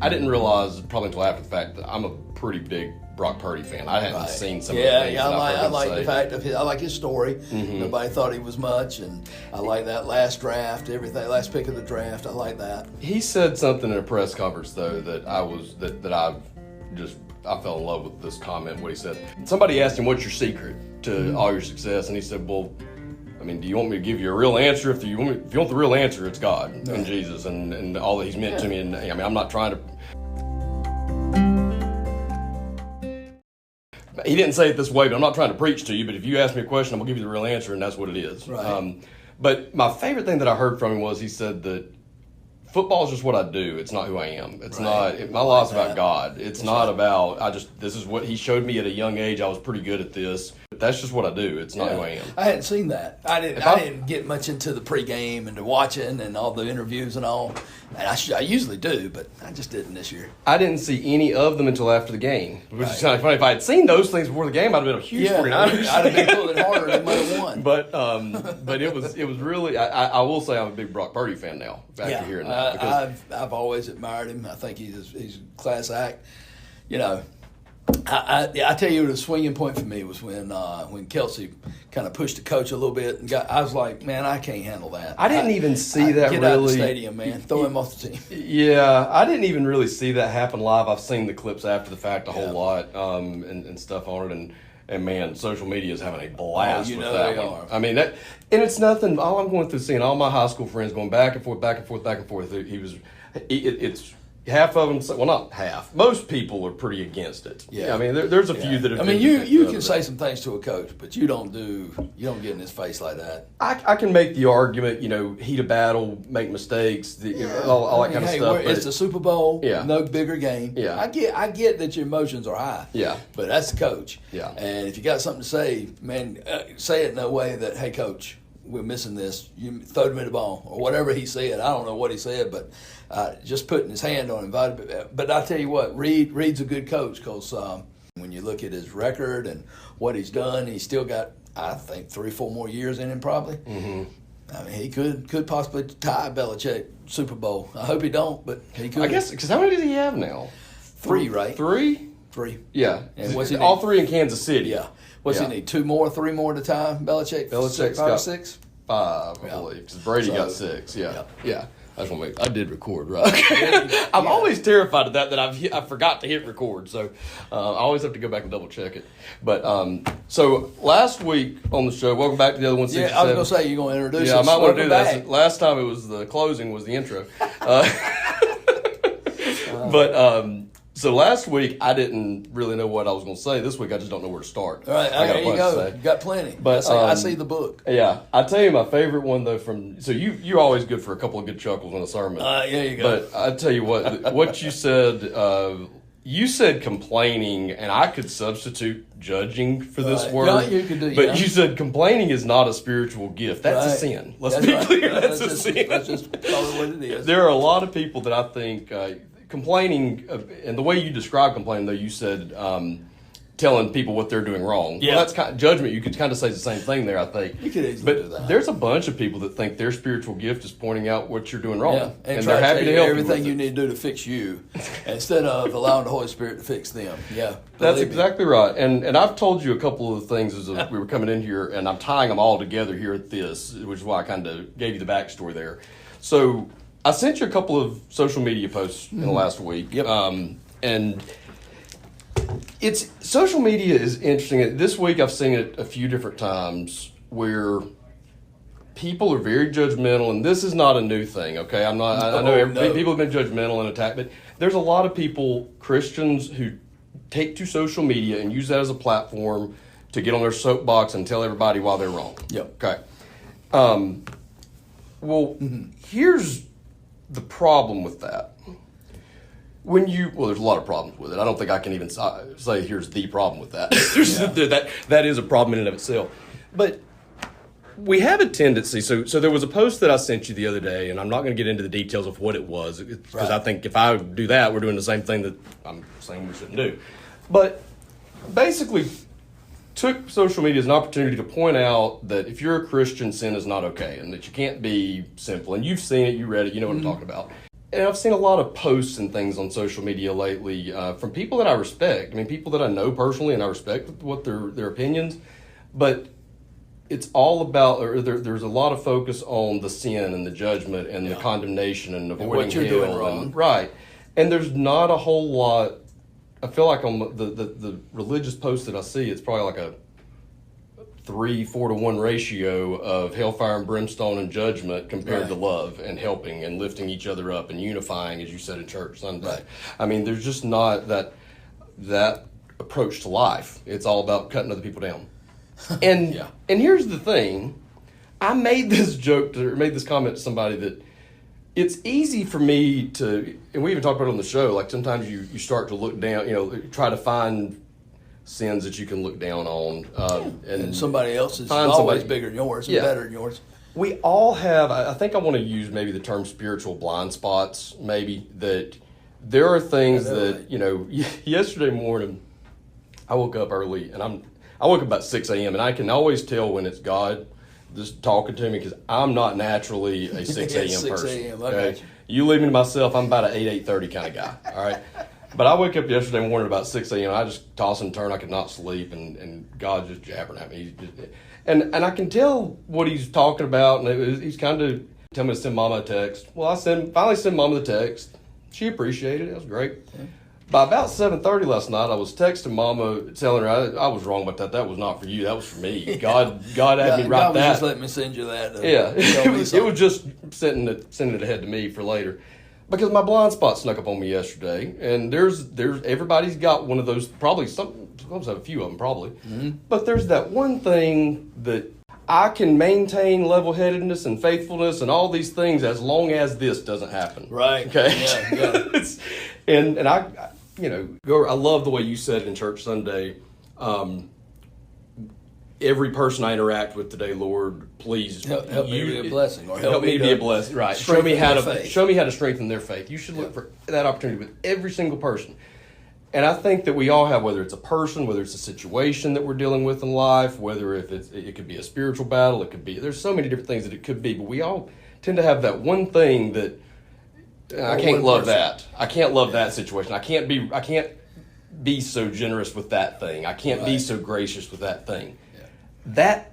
I didn't realize probably until after the fact that I'm a pretty big Brock Purdy fan. I hadn't seen some of the things that I've heard him like say. the fact of I like his story. Nobody thought he was much, and I like that last draft, everything, last pick of the draft. I like that. He said something in a press conference though that I fell in love with this comment. What he said, somebody asked him, "What's your secret to all your success?" And he said, "Well, I mean, do you want me to give you a real answer? If you want the real answer, it's God and Jesus and all that He's meant to me. And I mean, I'm not trying to." He didn't say it this way, but I'm not trying to preach to you. But if you ask me a question, I'm gonna give you the real answer, and that's what it is. Right. But my favorite thing that I heard from him was he said that football is just what I do. It's not who I am. It's not. My life's about God. It's not about. This is what He showed me at a young age. I was pretty good at this. But that's just what I do. It's not who I am. I hadn't seen that. I didn't get much into the pregame and to watching and all the interviews and all. And I usually do, but I just didn't this year. I didn't see any of them until after the game, which is kind of funny. If I had seen those things before the game, I'd have been a huge 49ers. I'd have been pulling harder. They might have won. But it was really. I will say I'm a big Brock Purdy fan now. After hearing that, I've always admired him. I think he's a class act. You know, I tell you, the swinging point for me was when Kelsey kind of pushed the coach a little bit, and I was like, man, I can't handle that. I didn't even see that get really. Out of the stadium, man. Throw him off the team. Yeah, I didn't even really see that happen live. I've seen the clips after the fact a whole lot and stuff on it, and man, social media is having a blast with that one. Are. I mean, and it's nothing. All I'm going through seeing all my high school friends going back and forth, back and forth, back and forth. It's half of them. Well, not half. Most people are pretty against it. Yeah. I mean, there's a few that have. I mean, you can say some things to a coach, but you don't get in his face like that. I can make the argument, heat a battle, make mistakes, all that kind of stuff. It's the Super Bowl. Yeah. No bigger game. Yeah. I get that your emotions are high. Yeah. But that's the coach. Yeah. And if you got something to say, man, say it in a way that, hey, coach, we're missing this. You throw me the ball or whatever he said. I don't know what he said, but just putting his hand on him. But I tell you what, Reed's a good coach because when you look at his record and what he's done, he's still got, I think, 3-4 more years in him probably. Mm-hmm. I mean, he could possibly tie Belichick Super Bowl. I hope he don't, but he could. I guess, because how many does he have now? 3, right? 3? 3. Yeah. And what's he all need? 3 in Kansas City. Yeah. What's he need? 2 more, 3 more to tie Belichick's got 6? 5, I believe. Because Brady got 6. Yeah. I just want to I did record, right? I'm always terrified of that I forgot to hit record, so I always have to go back and double check it. But so last week on the show, welcome back to the other 167. Yeah, I was going to say you're going to introduce us. Yeah, I might want to do back. that. Last time it was the closing was the intro. But so last week I didn't really know what I was going to say. This week I just don't know where to start. All right, there you go. You got plenty. But I see the book. Yeah, I tell you my favorite one though you're always good for a couple of good chuckles in a sermon. Yeah, you go. But I tell you what you said. You said complaining, and I could substitute judging for this word. Yeah, you could do. But you said complaining is not a spiritual gift. That's a sin. Let's be clear. That's a sin. That's just probably what it is. There are a lot of people that I think complaining, and the way you describe complaining, though, you said telling people what they're doing wrong. Yeah. Well, that's kind of judgment. You could kind of say the same thing there, I think. You could easily do that. There's a bunch of people that think their spiritual gift is pointing out what you're doing wrong. Yeah, and they're happy to help everything you you need to do to fix you instead of allowing the Holy Spirit to fix them. Yeah. That's exactly right. And I've told you a couple of things as we were coming in here, and I'm tying them all together here at this, which is why I kind of gave you the backstory there. So I sent you a couple of social media posts in the last week. Yep. And social media is interesting. This week I've seen it a few different times where people are very judgmental, and this is not a new thing, okay? I know people have been judgmental and attacked, but there's a lot of people, Christians, who take to social media and use that as a platform to get on their soapbox and tell everybody why they're wrong. Yep. Okay. Here's the problem with that. There's a lot of problems with it. I don't think I can even say here's the problem with that. That is a problem in and of itself. But we have a tendency. So there was a post that I sent you the other day, and I'm not going to get into the details of what it was because I think if I do that, we're doing the same thing that I'm saying we shouldn't do. But basically, took social media as an opportunity to point out that if you're a Christian, sin is not okay, and that you can't be sinful. And you've seen it, you read it, you know what I'm talking about. and I've seen a lot of posts and things on social media lately from people that I respect. I mean, people that I know personally, and I respect what their opinions. But it's all about, or there's a lot of focus on the sin and the judgment and the condemnation and avoiding what you're hell doing wrong. Right. And there's not a whole lot. I feel like on the religious posts that I see, it's probably like a 3-4 to 1 ratio of hellfire and brimstone and judgment compared to love and helping and lifting each other up and unifying, as you said in church Sunday. Right. I mean, there's just not that approach to life. It's all about cutting other people down. And and here's the thing, I made this comment to somebody that it's easy for me to, and we even talked about it on the show, like sometimes you start to look down, try to find sins that you can look down on. And somebody else is always bigger than yours and better than yours. We all have, I think I want to use maybe the term spiritual blind spots, maybe, that there are things that, yesterday morning, I woke up early, and I woke up about 6 a.m., and I can always tell when it's God just talking to me, because I'm not naturally a 6 a.m. 6 person. a.m., okay? You leave me to myself, I'm about an 8:30 kind of guy, all right? But I wake up yesterday morning about 6 a.m. I just toss and turn. I could not sleep, and God just jabbering at me. And I can tell what he's talking about, and he's kind of telling me to send Mama a text. Well, I finally sent Mama the text. She appreciated it. It was great. Yeah. By about 7:30 last night, I was texting Mama, telling her I was wrong about that. That was not for you. That was for me. God had me write God was that. Just let me send you that. It was just sending it ahead to me for later. Because my blind spot snuck up on me yesterday, and there's everybody's got one of those, probably some have a few of them probably, but there's that one thing that I can maintain level-headedness and faithfulness and all these things as long as this doesn't happen. Right. Okay. Yeah. and I love the way you said it in church Sunday. Every person I interact with today, Lord, please help me be a blessing, or help me be a blessing. Right. Show me how to strengthen their faith. You should look for that opportunity with every single person. And I think that we all have, whether it's a person, whether it's a situation that we're dealing with in life, whether it could be a spiritual battle, there's so many different things that it could be, but we all tend to have that one thing that I can't love that. I can't love that situation. I can't be so generous with that thing. I can't be so gracious with that thing. That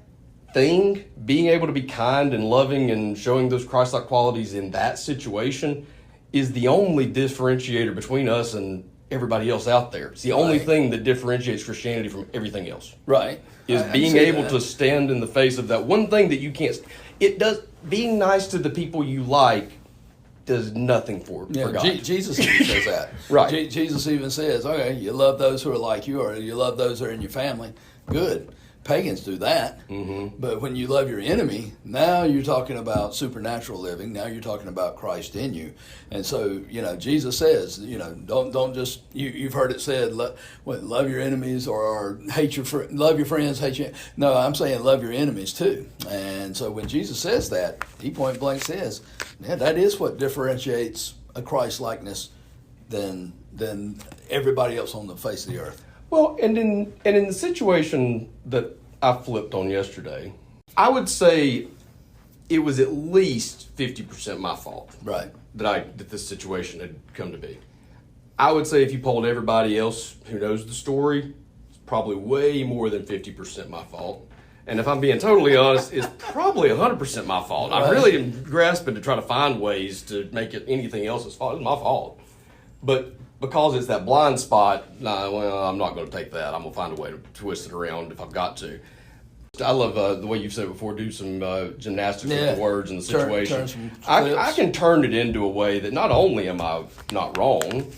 thing, being able to be kind and loving and showing those Christ-like qualities in that situation, is the only differentiator between us and everybody else out there. It's the only thing that differentiates Christianity from everything else. Right. Is being able to stand in the face of that one thing that you can't. It does. Being nice to the people you like does nothing for God. Jesus even says that. Right. Jesus even says, okay, you love those who are like you, or you love those who are in your family. Good. Pagans do that, but when you love your enemy, now you're talking about supernatural living. Now you're talking about Christ in you, and so Jesus says, don't just you've heard it said, love your enemies or love your friends, hate you. No, I'm saying love your enemies too. And so when Jesus says that, he point blank says, that is what differentiates a Christ likeness than everybody else on the face of the earth. Well, and in the situation that I flipped on yesterday, I would say it was at least 50% my fault. Right. That this situation had come to be. I would say if you polled everybody else who knows the story, it's probably way more than 50% my fault. And if I'm being totally honest, it's probably 100% my fault. Right. I really am grasping to try to find ways to make it anything else's fault. It's my fault. But because it's that blind spot, I'm not going to take that. I'm going to find a way to twist it around if I've got to. I love the way you've said it before, do some gymnastics with the words and the situation. I can turn it into a way that not only am I not wrong,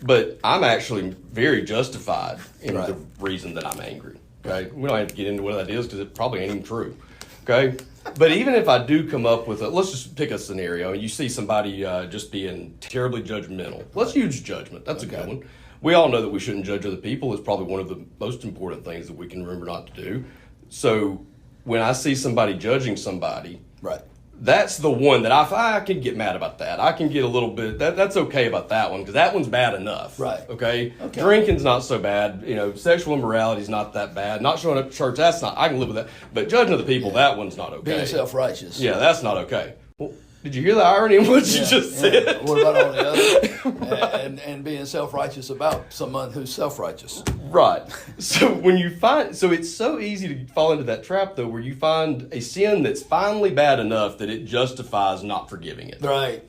but I'm actually very justified in the reason that I'm angry. Okay, we don't have to get into what that is because it probably ain't even true. Okay, but even if I do come up with let's just pick a scenario. You see somebody just being terribly judgmental. Let's use judgment. That's a good one. We all know that we shouldn't judge other people. It's probably one of the most important things that we can remember not to do. So when I see somebody judging somebody, that's the one that I can get mad about that. I can get a little bit, that's okay about that one because that one's bad enough. Right. Okay? Drinking's not so bad. Sexual immorality's not that bad. Not showing up to church, I can live with that. But judging other people, that one's not okay. Being self-righteous. Yeah, that's not okay. Well, Did you hear the irony in what you just said? What about on the other? And being self-righteous about someone who's self-righteous. Right. So so it's so easy to fall into that trap, though, where you find a sin that's finally bad enough that it justifies not forgiving it. Right.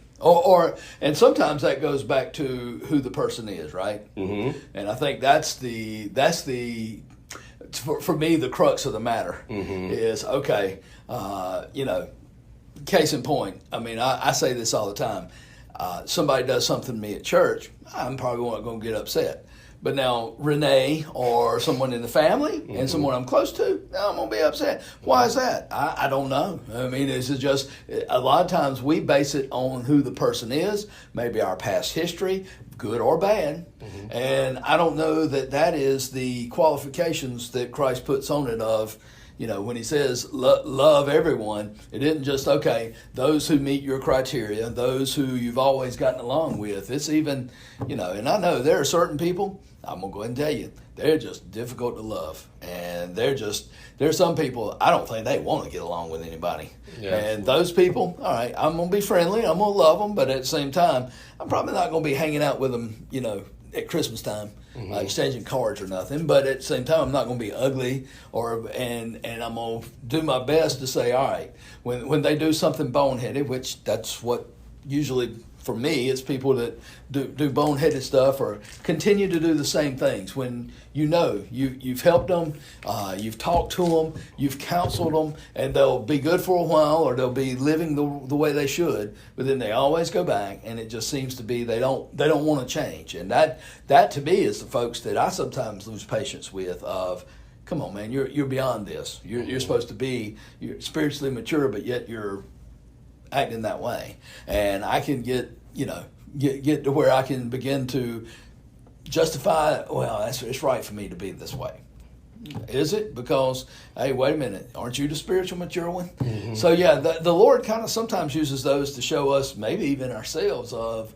And sometimes that goes back to who the person is, right? Mm-hmm. And I think that's the for me, the crux of the matter is, okay, case in point, I mean, I say this all the time. Somebody does something to me at church, I'm probably not going to get upset. But now Renee or someone in the family and someone I'm close to, I'm going to be upset. Why is that? I don't know. I mean, this is just, a lot of times we base it on who the person is, maybe our past history, good or bad. And I don't know that is the qualifications that Christ puts on it of, when he says love everyone, it isn't just, okay, those who meet your criteria, those who you've always gotten along with. It's even, and I know there are certain people, I'm going to go ahead and tell you, they're just difficult to love. And there's some people, I don't think they want to get along with anybody. Yeah, and those people, all right, I'm going to be friendly, I'm going to love them, but at the same time, I'm probably not going to be hanging out with them, at Christmas time, exchanging cards or nothing. But at the same time, I'm not going to be ugly, and I'm going to do my best to say, all right, when they do something boneheaded, which that's what usually for me, it's people that do boneheaded stuff or continue to do the same things. When you've helped them, you've talked to them, you've counseled them, and they'll be good for a while, or they'll be living the way they should. But then they always go back, and it just seems to be they don't want to change. And that to me is the folks that I sometimes lose patience with. Of, come on, man, you're beyond this. You're supposed to be spiritually mature, but yet you're acting that way. And I can get to where I can begin to justify, well, it's right for me to be this way. Is it? Because, hey, wait a minute, aren't you the spiritual mature one? Mm-hmm. So yeah, the Lord kind of sometimes uses those to show us, maybe even ourselves, of,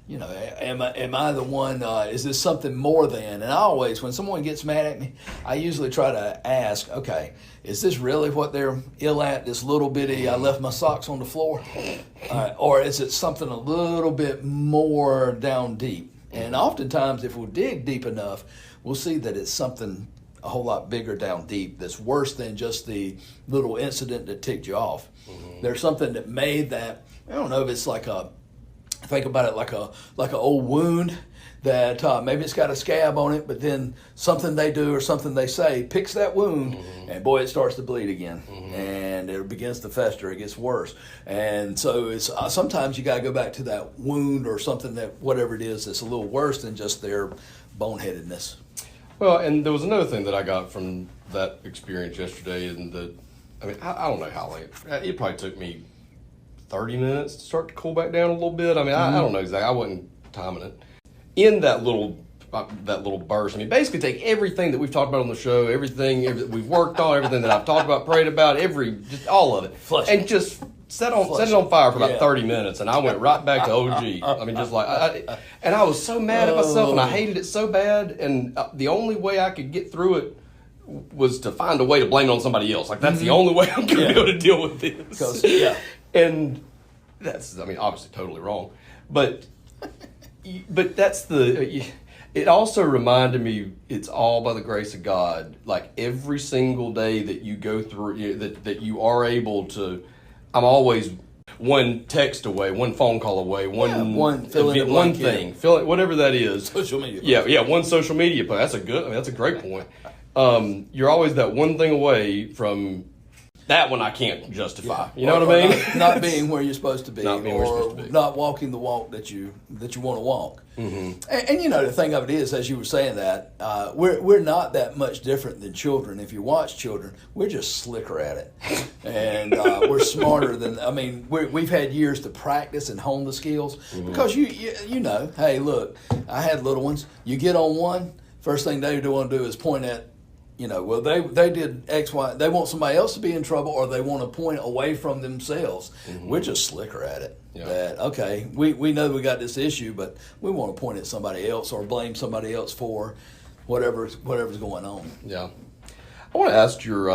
am I the one, is this something more than? And I always, when someone gets mad at me, I usually try to ask, okay, is this really what they're ill at, this little bitty, I left my socks on the floor? Or is it something a little bit more down deep? And oftentimes, if we'll dig deep enough, we'll see that it's something a whole lot bigger down deep that's worse than just the little incident that ticked you off. Mm-hmm. There's something that made that, I don't know if it's think about it like an old wound that maybe it's got a scab on it, but then something they do or something they say picks that wound, and boy, it starts to bleed again, and it begins to fester. It gets worse, and so it's sometimes you got to go back to that wound or something, that whatever it is that's a little worse than just their boneheadedness. Well, and there was another thing that I got from that experience yesterday, and I don't know how late. It probably took me 30 minutes to start to cool back down a little bit. I mean, I don't know exactly. I wasn't timing it. In that little burst, I mean, basically take everything that we've talked about on the show, everything we've worked on, everything that I've talked about, prayed about, just all of it, and just set it on fire for about 30 minutes, and I went right back to OG. I mean, just like, and I was so mad at myself, and I hated it so bad, and the only way I could get through it was to find a way to blame it on somebody else. Like, that's the only way I'm going to be able to deal with this. And that's, I mean, obviously totally wrong, but that's it also reminded me, it's all by the grace of God. Like, every single day that you go through, that you are able to, I'm always one text away, one phone call away, one thing, whatever that is. Social media. Yeah, one social media post. That's a great point. You're always that one thing away from that one I can't justify. You know what I mean? Not being where you're supposed to be, not walking the walk that you want to walk. Mm-hmm. And the thing of it is, as you were saying that, we're not that much different than children. If you watch children, we're just slicker at it, and we're smarter than. I mean, we've had years to practice and hone the skills, because you know, hey, look, I had little ones. You get on one, first thing they want to do is point at. Well, they did X, Y. They want somebody else to be in trouble, or they want to point away from themselves. Mm-hmm. We're just slicker at it. Yeah. That, okay, we know we got this issue, but we want to point at somebody else or blame somebody else for whatever's going on. Yeah. I want to ask your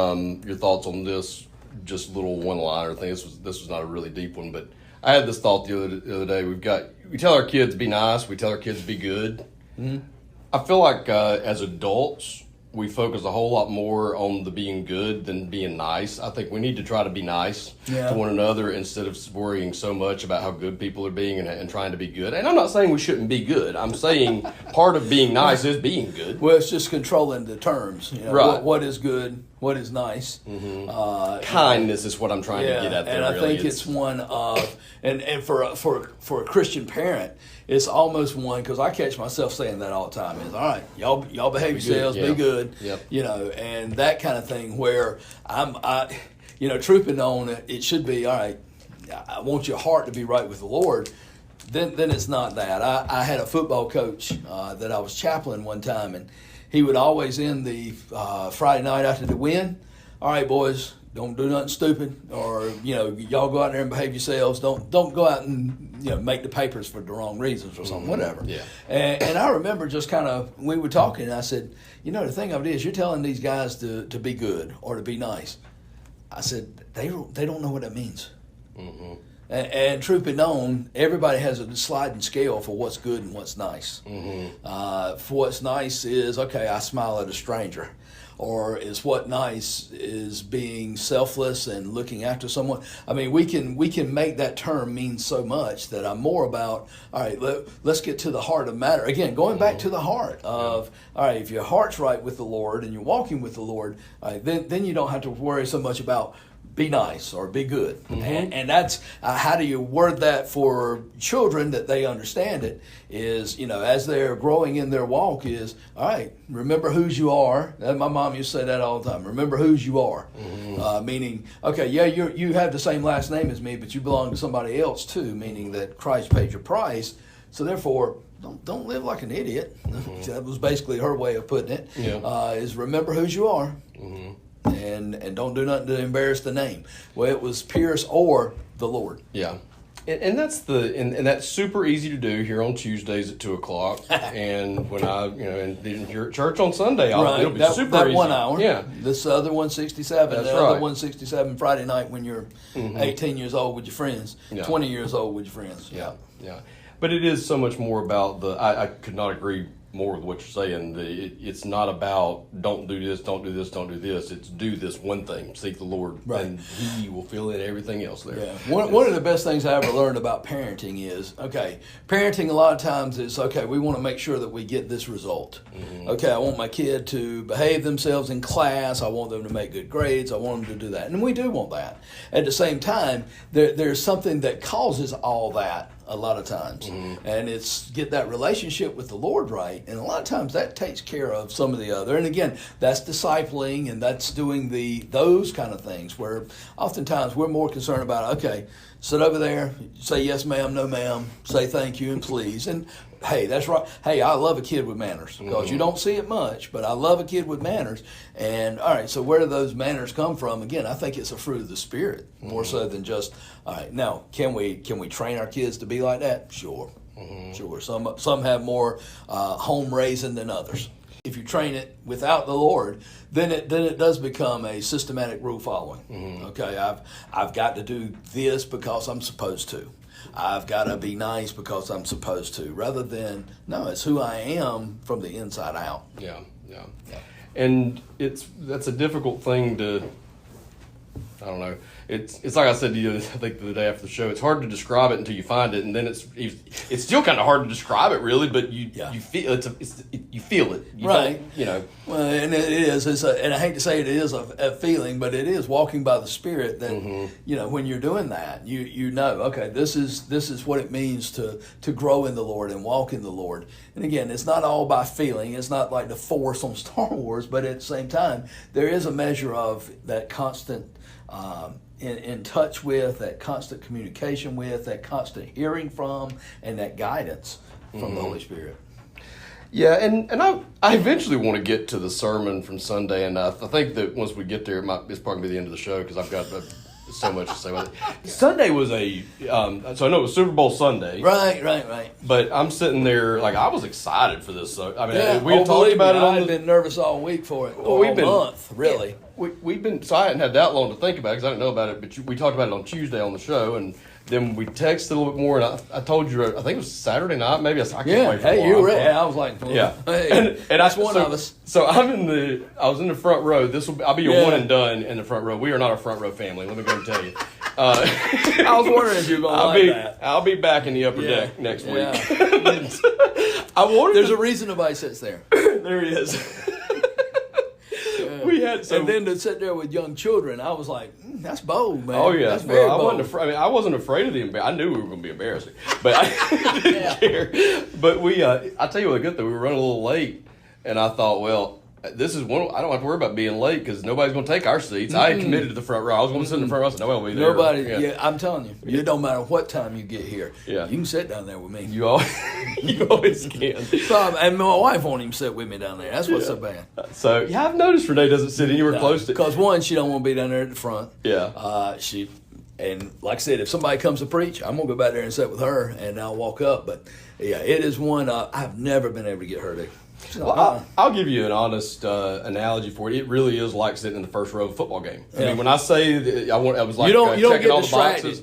thoughts on this, just little one-liner thing. This was not a really deep one, but I had this thought the other day. We tell our kids be nice. We tell our kids be good. Mm-hmm. I feel like as adults, we focus a whole lot more on the being good than being nice. I think we need to try to be nice to one another instead of worrying so much about how good people are being and trying to be good. And I'm not saying we shouldn't be good. I'm saying part of being nice is being good. Well, it's just controlling the terms. You know, right. What is good? What is nice? Mm-hmm. Kindness is what I'm trying to get at there. And I think it's one of, and for a Christian parent, it's almost one, because I catch myself saying that all the time, is, all right, y'all behave yourselves, be good, you know, and that kind of thing, where truth be known, it should be, all right, I want your heart to be right with the Lord. Then it's not that. I had a football coach that I was chaplain one time, and he would always end the Friday night after the win, all right, boys, don't do nothing stupid, or y'all go out there and behave yourselves. Don't go out and make the papers for the wrong reasons or something, whatever. Yeah. And I remember just kind of, we were talking, and I said, the thing of it is, you're telling these guys to be good or to be nice. I said, they don't know what that means. Mm-hmm. And truth be known, everybody has a sliding scale for what's good and what's nice. Mm-hmm. For what's nice is, okay, I smile at a stranger. Or is what nice is being selfless and looking after someone. I mean, we can make that term mean so much that I'm more about, all right, let's get to the heart of the matter. Again, going back to the heart of, all right, if your heart's right with the Lord and you're walking with the Lord, all right, then you don't have to worry so much about be nice or be good. Mm-hmm. And that's how do you word that for children that they understand it is, as they're growing in their walk is, all right, remember whose you are. And my mom used to say that all the time. Remember whose you are. Mm-hmm. Meaning, okay, yeah, you have the same last name as me, but you belong to somebody else too, meaning that Christ paid your price. So therefore, don't live like an idiot. Mm-hmm. That was basically her way of putting it, is remember whose you are. Mm-hmm. And don't do nothing to embarrass the name. Well, it was Pierce or the Lord. Yeah. And that's and that's super easy to do here on Tuesdays at 2:00. And when and you're at church on Sunday, it'll be super easy. 1 hour. Yeah. This other 167. That's the right. other 167 Friday night when you're 18 years old with your friends, 20 years old with your friends. Yeah. Yeah. But it is so much more about I could not agree more with what you're saying. It's not about don't do this, don't do this, don't do this. It's do this one thing, seek the Lord, and He will fill in everything else there. Yeah. One of the best things I ever learned about parenting is, parenting a lot of times is, we want to make sure that we get this result. Mm-hmm. Okay, I want my kid to behave themselves in class. I want them to make good grades. I want them to do that. And we do want that. At the same time, there's something that causes all that a lot of times. Mm-hmm. And it's get that relationship with the Lord right. And a lot of times that takes care of some of the other. And again, that's discipling and that's doing those kind of things where oftentimes we're more concerned about, sit over there, say yes ma'am, no ma'am, say thank you and please. And hey, that's right. Hey, I love a kid with manners because you don't see it much, but I love a kid with manners. And all right, so where do those manners come from? Again, I think it's a fruit of the Spirit more so than just, all right, now, can we train our kids to be like that? Sure. Mm-hmm. Sure. Some have more home raising than others. If you train it without the Lord, then it does become a systematic rule following. Mm-hmm. Okay, I've got to do this because I'm supposed to. I've got to be nice because I'm supposed to, rather than, no, it's who I am from the inside out. Yeah. And that's a difficult thing to, I don't know. It's like I said to you, I think the day after the show, it's hard to describe it until you find it, and then it's still kind of hard to describe it really, but you feel you feel it, right? Well, and it is. And I hate to say it is a feeling, but it is walking by the Spirit that when you're doing that, you know, okay, this is what it means to grow in the Lord and walk in the Lord. And again, it's not all by feeling. It's not like the Force on Star Wars, but at the same time, there is a measure of that constant. In touch with, that constant communication with, that constant hearing from, and that guidance from the Holy Spirit. Yeah, and I eventually want to get to the sermon from Sunday, and I think that once we get there, it's probably the end of the show because I've got so much to say about it. Sunday was so I know it was Super Bowl Sunday. Right. But I'm sitting there, I was excited for this. So, we had talked about it. I've been nervous all week for it. All month, really. We've been, so I hadn't had that long to think about it because I didn't know about it, but we talked about it on Tuesday on the show, and Then we texted a little bit more, and I told you, I think it was Saturday night, maybe. I can't wait for hey, you were ready. I was like, well, yeah. Hey, and that's one of us. So I was in the front row. I'll be your one and done in the front row. We are not a front row family. Let me go and tell you. I was wondering if you were going to like that. I'll be back in the upper deck next week. There's a reason nobody sits there. There he is. We had and then to sit there with young children, I was like, that's bold, man. Oh yeah, that's very bold. I wasn't afraid of the embarrassment. I knew we were going to be embarrassing, but I didn't care. But I tell you what, the good thing, we were running a little late, and I thought, well, this is one. I don't have to worry about being late because nobody's going to take our seats. I had committed to the front row. I was going to sit in the front row. I said, nobody will be there. Nobody. I'm telling you, it don't matter what time you get here. Yeah. You can sit down there with me. You always can. And my wife won't even sit with me down there. That's what's so bad. So I've noticed Renee doesn't sit anywhere close to. Because one, she don't want to be down there at the front. Yeah. And like I said, if somebody comes to preach, I'm gonna go back there and sit with her, and I'll walk up. But yeah, it is one I've never been able to get her to. Well, I'll give you an honest analogy for it. It really is like sitting in the first row of a football game. I mean, when I say that I was like checking all the boxes.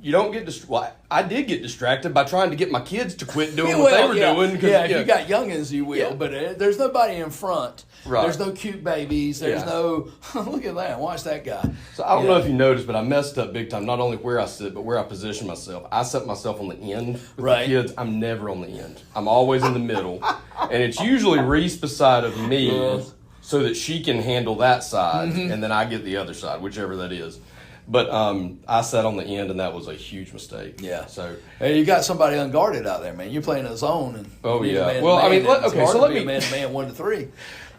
You don't get distracted. Well, I did get distracted by trying to get my kids to quit doing what they were doing. If you got youngins, you will. Yeah. But there's nobody in front. Right. There's no cute babies. There's no, look at that. Watch that guy. So I don't know if you noticed, but I messed up big time. Not only where I sit, but where I position myself. I set myself on the end with the kids. I'm never on the end. I'm always in the middle. And it's usually Reese beside of me so that she can handle that side, and then I get the other side, whichever that is. But I sat on the end, and that was a huge mistake. Yeah. So hey, you got somebody unguarded out there, man. You're playing a zone, and well, I mean, so let me man 1 to 3.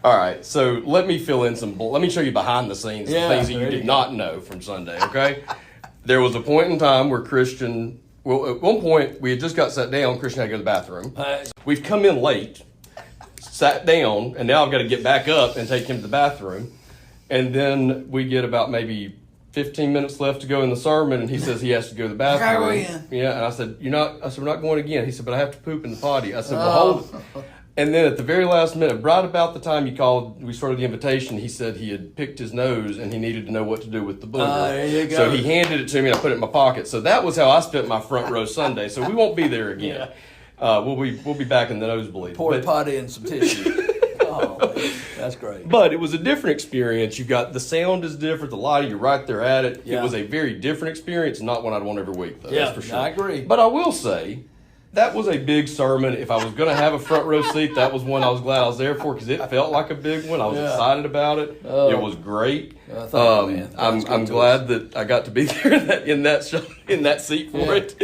All right, so let me fill in some. Let me show you behind the scenes things that you did not know from Sunday. Okay, there was a point in time where Christian. Well, at one point we had just got sat down. Christian had to go to the bathroom. We've come in late, sat down, and now I've got to get back up and take him to the bathroom, and then we get about maybe 15 minutes left to go in the sermon, and he says he has to go to the bathroom. Yeah, and I said, we're not going again. He said, but I have to poop in the potty. I said, well, hold it. And then at the very last minute, right about the time you called, we started the invitation, he said he had picked his nose and he needed to know what to do with the booger. There you go. So he handed it to me and I put it in my pocket. So that was how I spent my front row Sunday. So we won't be there again. We'll be back in the nosebleed. Pour potty and some tissue. Oh, that's great. But it was a different experience. You got the sound is different, the lighting, you're right there at it. Yeah. It was a very different experience, not one I'd want every week, though. Yeah, that's for sure. I agree. But I will say, that was a big sermon. If I was going to have a front row seat, that was one I was glad I was there for because it felt like a big one. I was excited about it. It was great. I'm glad that I got to be there in that seat for it.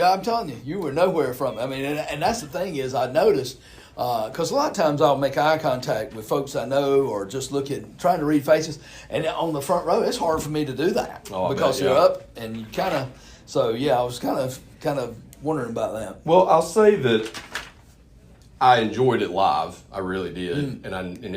I'm telling you, you were nowhere from it. I mean, and that's the thing is I noticed because a lot of times I'll make eye contact with folks I know or just trying to read faces, and on the front row it's hard for me to do that because you're up and you kind of. So I was kind of wondering about that. Well, I'll say that I enjoyed it live. I really did, and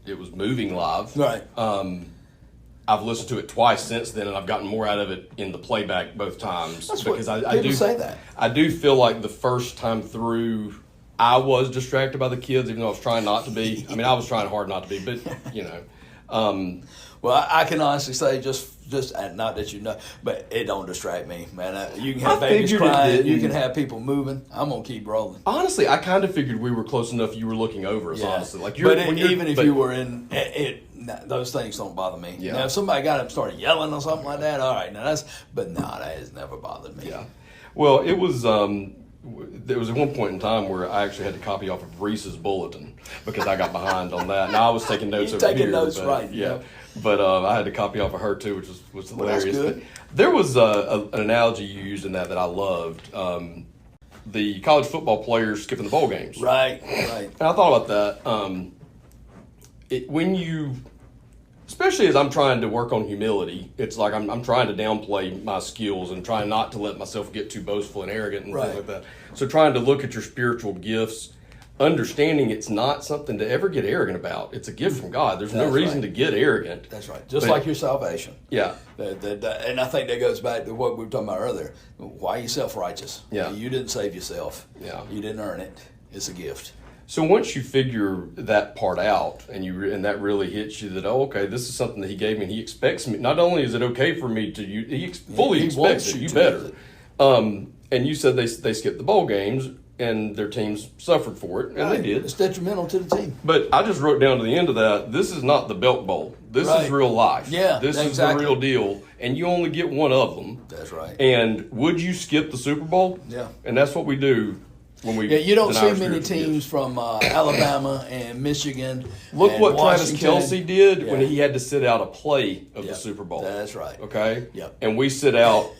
it was moving live. Right. I've listened to it twice since then, and I've gotten more out of it in the playback both times. That's because I do say that. I do feel like the first time through, I was distracted by the kids, even though I was trying not to be. I mean, I was trying hard not to be, but you know. Well, I can honestly say just not that you know, but it don't distract me, man. You can have babies crying, you can have people moving. I'm gonna keep rolling. Honestly, I kind of figured we were close enough. You were looking over us, honestly. Like even if you were in it, those things don't bother me. Yeah. Now, if somebody got up and started yelling or something like that, all right. Now that has never bothered me. Yeah. Well, it was. There was at one point in time where I actually had to copy off of Reese's bulletin because I got behind on that. Now I was taking notes over here. Taking notes, but, right? Yeah. But I had to copy off of her too, which was hilarious. That's good. There was an analogy you used in that I loved. The college football players skipping the bowl games. Right. And I thought about that. When you, especially as I'm trying to work on humility, it's like I'm trying to downplay my skills and trying not to let myself get too boastful and arrogant and things like that. So trying to look at your spiritual gifts, understanding it's not something to ever get arrogant about. It's a gift from God. There's no reason to get arrogant. That's right. Just like your salvation. Yeah. And I think that goes back to what we were talking about earlier. Why are you self-righteous? Yeah. You didn't save yourself. Yeah. You didn't earn it. It's a gift. So once you figure that part out, and that really hits you that, oh, okay, this is something that he gave me, and he expects me. Not only is it okay for me to use, he fully expects it. You better. And you said they skipped the bowl games, and their teams suffered for it, and they did. It's detrimental to the team. But I just wrote down to the end of that, this is not the Belk Bowl. This is real life. Yeah, this is the real deal, and you only get one of them. That's right. And would you skip the Super Bowl? Yeah. And that's what we do when we. Yeah, you don't see many teams from Alabama and Michigan. Look and what Washington. Travis Kelce did when he had to sit out a play of the Super Bowl. That's right. Okay? Yep. And we sit out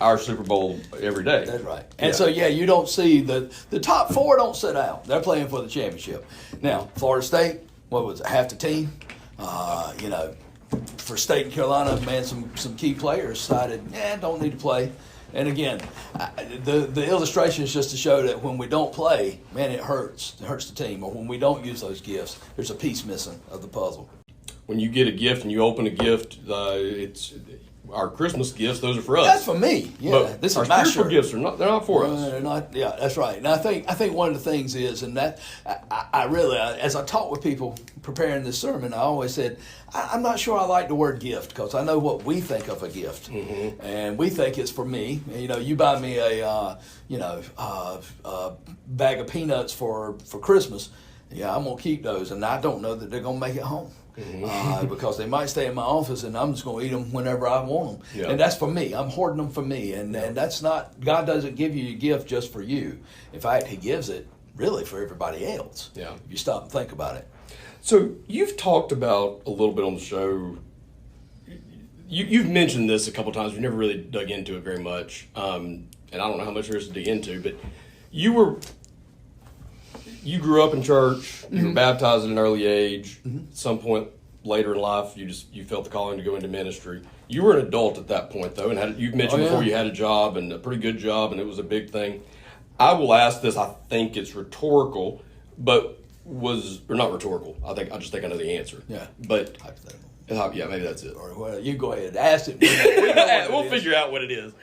our Super Bowl every day. That's right. And so, you don't see the top four don't sit out. They're playing for the championship. Now, Florida State, what was it, half the team? For State and Carolina, man, some key players decided, don't need to play. And again, the illustration is just to show that when we don't play, man, it hurts. It hurts the team. Or when we don't use those gifts, there's a piece missing of the puzzle. When you get a gift and you open a gift, it's our Christmas gifts. Those are for us. That's for me. Yeah, but this our is my spiritual shirt. gifts are not. They're not for us. They're not. Yeah, that's right. And I think one of the things is, and that I really, as I talk with people preparing this sermon, I always said, I'm not sure I like the word gift because I know what we think of a gift, and we think it's for me. You buy me a bag of peanuts for Christmas. Yeah, I'm gonna keep those, and I don't know that they're gonna make it home. Because they might stay in my office and I'm just going to eat them whenever I want them. Yeah. And that's for me. I'm hoarding them for me. And that's not, God doesn't give you a gift just for you. In fact, he gives it really for everybody else. Yeah. If you stop and think about it. So you've talked about a little bit on the show. You've mentioned this a couple times. We've never really dug into it very much. And I don't know how much there is to dig into, but you grew up in church. You were baptized at an early age. At some point later in life, you felt the calling to go into ministry. You were an adult at that point, though, and you've mentioned before you had a job and a pretty good job, and it was a big thing. I will ask this. I think it's rhetorical, but or not rhetorical. I just think I know the answer. Yeah, but hypothetical. Yeah, maybe that's it. Or well, you go ahead, ask it. We'll figure out what it is.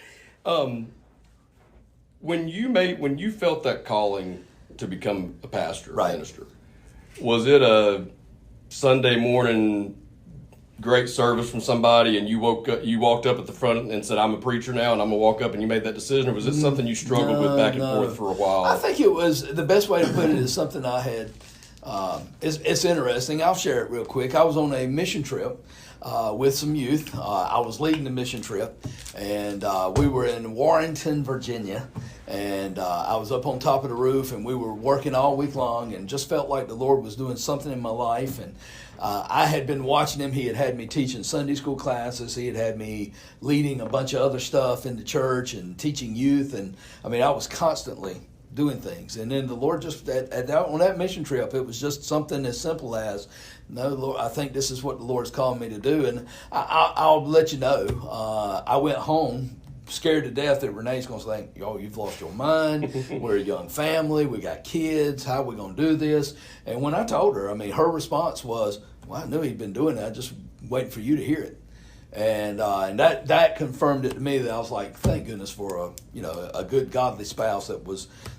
When you felt that calling to become a pastor, a minister, was it a Sunday morning great service from somebody and you walked up at the front and said, I'm a preacher now and I'm gonna walk up, and you made that decision, or was it something you struggled with back and forth for a while? I think it was, the best way to put it is something I had, it's interesting. I'll share it real quick. I was on a mission trip with some youth. I was leading the mission trip, and we were in Warrenton, Virginia, and I was up on top of the roof, and we were working all week long, and just felt like the Lord was doing something in my life. And I had been watching him. He had me teaching Sunday school classes. He had me leading a bunch of other stuff in the church and teaching youth, and I mean, I was constantly doing things. And then the Lord just, on that mission trip, it was just something as simple as, no, Lord, I think this is what the Lord's called me to do. And I'll let you know, I went home scared to death that Renee's going to think, you've lost your mind. We're a young family. We got kids. How are we going to do this? And when I told her, I mean, her response was, well, I knew he'd been doing that. Just waiting for you to hear it. And that confirmed it to me, that I was like, thank goodness for a good godly spouse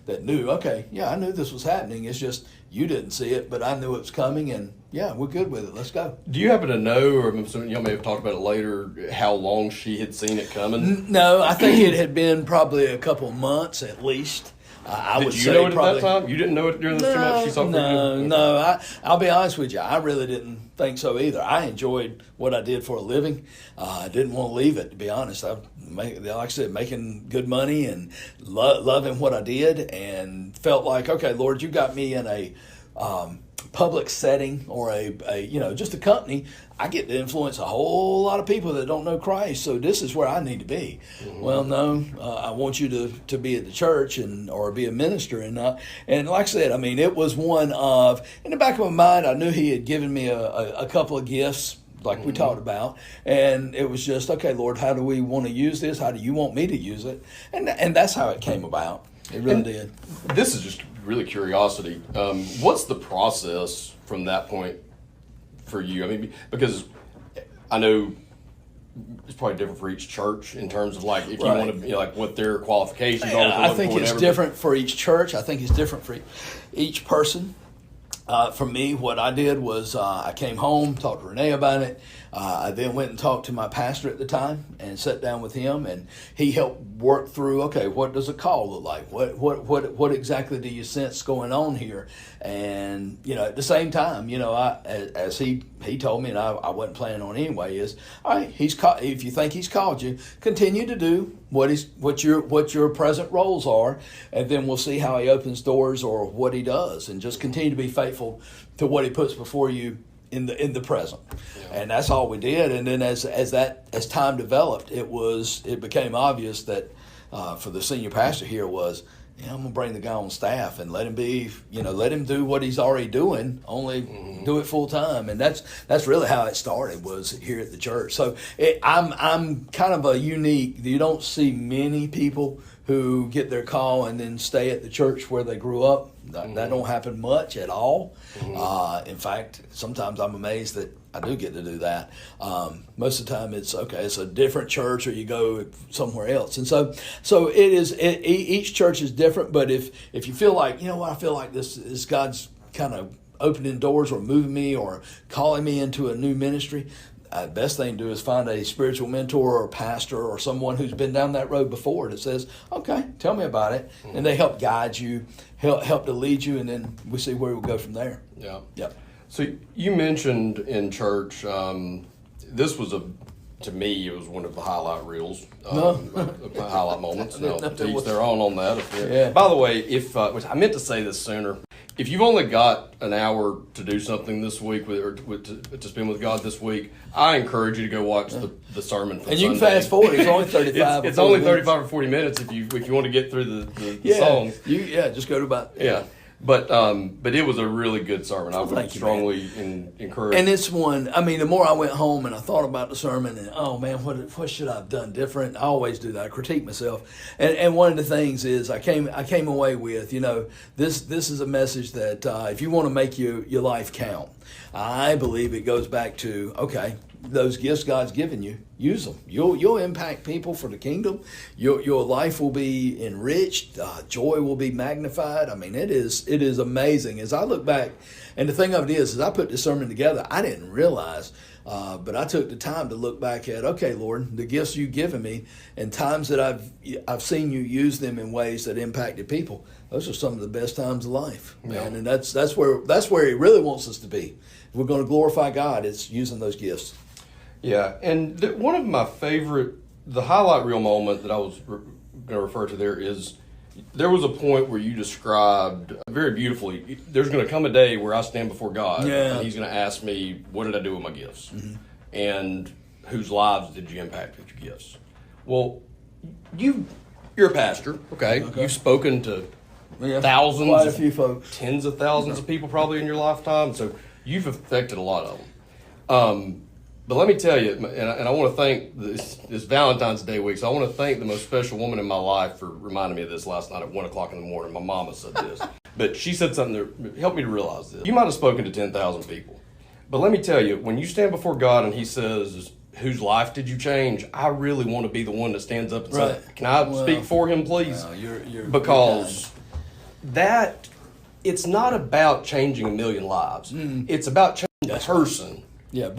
that knew, okay, yeah, I knew this was happening. It's just you didn't see it, but I knew it was coming, and yeah, we're good with it. Let's go. Do you happen to know, or some y'all may have talked about it later, how long she had seen it coming? No, I think it had been probably a couple months at least. Did you know it at that time? You didn't know it during this too much? She saw No. I'll be honest with you. I really didn't think so either. I enjoyed what I did for a living. I didn't want to leave it, to be honest. Like I said, making good money and loving what I did, and felt like, okay, Lord, you got me in a public setting or just a company. I get to influence a whole lot of people that don't know Christ, so this is where I need to be. Mm-hmm. Well, no, I want you to be at the church or be a minister, and like I said, I mean, it was one of, in the back of my mind, I knew he had given me a couple of gifts like we talked about, and it was just, okay, Lord, how do we want to use this? How do you want me to use it? And that's how it came about. It really did. This is just really curiosity. What's the process from that point for you? I mean, because I know it's probably different for each church in terms of like if you want to, like what their qualifications are. I think it's different for each church. I think it's different for each person. For me, what I did was I came home, talked to Renee about it. I then went and talked to my pastor at the time and sat down with him, and he helped work through. Okay, what does a call look like? What exactly do you sense going on here? And at the same time, as he told me, and I wasn't planning on anyway, is all right. If you think he's called you, continue to do what your present roles are, and then we'll see how he opens doors or what he does, and just continue to be faithful to what he puts before you in the present. Yeah. And that's all we did. And then as time developed, it became obvious that for the senior pastor here was, I'm gonna bring the guy on staff and let him do what he's already doing, only do it full time. And that's really how it started, was here at the church. So I'm kind of a unique. You don't see many people who get their call and then stay at the church where they grew up. That don't happen much at all. In fact, sometimes I'm amazed that I do get to do that. Most of the time it's a different church, or you go somewhere else. And so it is. Each church is different. But if you feel like, I feel like this is God's kind of opening doors or moving me or calling me into a new ministry, the best thing to do is find a spiritual mentor or pastor or someone who's been down that road before that says, okay, tell me about it. And they help guide you, help to lead you, and then we see where we'll go from there. Yeah. Yep. So you mentioned in church, this was to me, it was one of the highlight reels, highlight moments. To each their own on that. Yeah. By the way, I meant to say this sooner. If you've only got an hour to do something this week to spend with God this week, I encourage you to go watch the sermon from Sunday. And you can fast forward. It's only 35 It's only 35 or 40 minutes if you want to get through the songs. Just go to about... Yeah. But it was a really good sermon. I would strongly encourage. And it's one. I mean, the more I went home and I thought about the sermon, and what should I have done different? I always do that. I critique myself. And one of the things is I came away with, this is a message that if you want to make your life count, I believe it goes back to those gifts God's given you, use them. You'll impact people for the kingdom. Your life will be enriched. Joy will be magnified. I mean, it is amazing. As I look back, and the thing of it is, as I put this sermon together, I didn't realize, but I took the time to look back at, okay, Lord, the gifts you've given me, and times that I've seen you use them in ways that impacted people. Those are some of the best times of life, man. And that's where He really wants us to be. If we're going to glorify God, it's using those gifts. Yeah, and one of my favorite, the highlight reel moment that I was going to refer to there was a point where you described very beautifully, there's going to come a day where I stand before God, and He's going to ask me, what did I do with my gifts? Mm-hmm. And whose lives did you impact with your gifts? Well, you're a pastor, okay? You've spoken to thousands, quite a few folks, tens of thousands of people probably in your lifetime, so you've affected a lot of them. But let me tell you, and I want to thank this Valentine's Day week, so I want to thank the most special woman in my life for reminding me of this last night at 1 o'clock in the morning. My mama said this. But she said something that helped me to realize this. You might have spoken to 10,000 people. But let me tell you, when you stand before God and He says, whose life did you change? I really want to be the one that stands up and says, can I speak for him, please? Because it's not about changing a million lives. It's about changing a person. Yeah,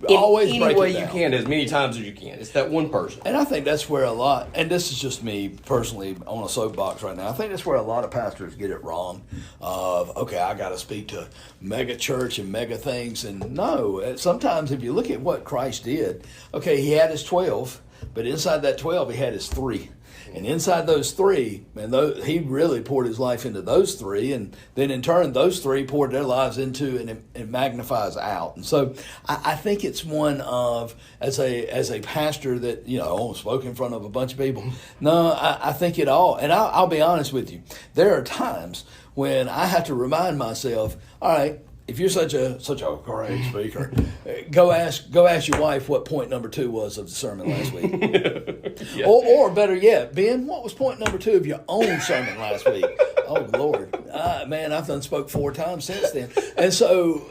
always any break way it down. You can, as many times as you can. It's that one person. And I think that's where a lot, and this is just me personally on a soapbox right now, I think that's where a lot of pastors get it wrong of, I got to speak to mega church and mega things. And no, sometimes if you look at what Christ did, He had His 12, but inside that 12, He had His 3. And inside those 3, He really poured His life into those 3, and then in turn, those 3 poured their lives into, and it magnifies out. And so, I think it's one of, as a pastor that spoke in front of a bunch of people. No, I think it all. And I'll be honest with you, there are times when I have to remind myself, all right, if you're such a great speaker, go ask your wife what point number 2 was of the sermon last week. Or better yet, Ben, what was point number 2 of your own sermon last week? Oh Lord, man, I've done spoke 4 times since then, and so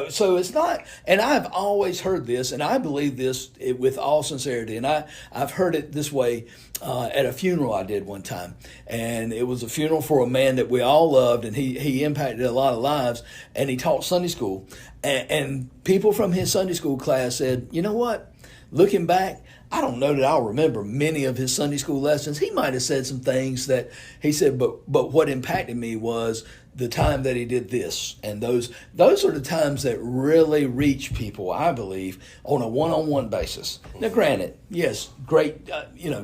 so it's not. And I've always heard this, and I believe this with all sincerity. And I've heard it this way at a funeral I did one time, and it was a funeral for a man that we all loved, and he impacted a lot of lives, and he taught Sunday school, and people from his Sunday school class said, you know what, looking back, I don't know that I'll remember many of his Sunday school lessons. He might have said some things that he said, but what impacted me was the time that he did this. And those are the times that really reach people, I believe, on a one-on-one basis. Now, granted, yes, great,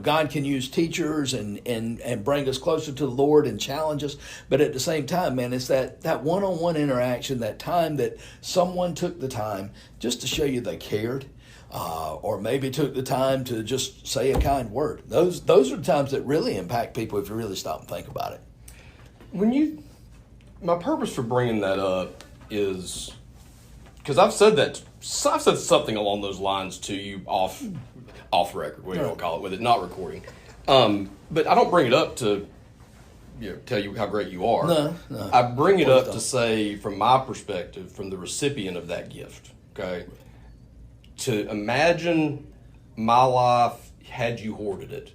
God can use teachers and bring us closer to the Lord and challenge us. But at the same time, man, it's that one-on-one interaction, that time that someone took the time just to show you they cared. Or maybe took the time to just say a kind word. Those are the times that really impact people if you really stop and think about it. My purpose for bringing that up is because I've said something along those lines to you off record, what you want to call it, with it not recording. But I don't bring it up to tell you how great you are. No. I bring it up to say, from my perspective, from the recipient of that gift, okay, to imagine my life had you hoarded it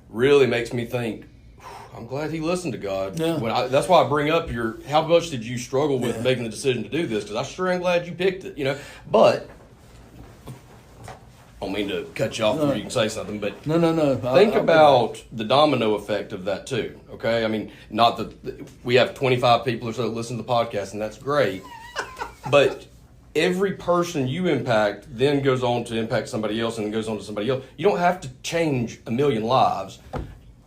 really makes me think, I'm glad he listened to God. Yeah. That's why I bring up how much did you struggle with making the decision to do this, because I sure am glad you picked it, But I don't mean to cut you off before you can say something, but no. Think about the domino effect of that too, okay? I mean, not that we have 25 people or so that listen to the podcast, and that's great, but every person you impact then goes on to impact somebody else and then goes on to somebody else. You don't have to change a million lives.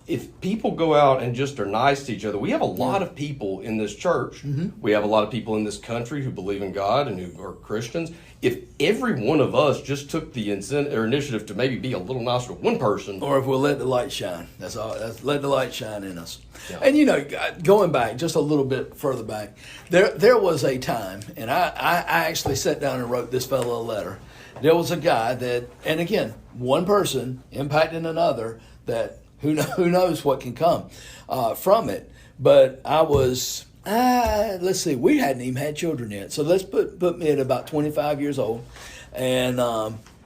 If people go out and just are nice to each other, we have a lot of people in this church. Mm-hmm. We have a lot of people in this country who believe in God and who are Christians. If every one of us just took the initiative to maybe be a little nicer to one person. Or if we'll let the light shine. That's all. Let the light shine in us. Yeah. And going back just a little bit further back, there was a time, and I actually sat down and wrote this fellow a letter. There was a guy that, and again, one person impacting another, that who knows what can come from it. But I was, let's see, we hadn't even had children yet. So let's put me at about 25 years old. And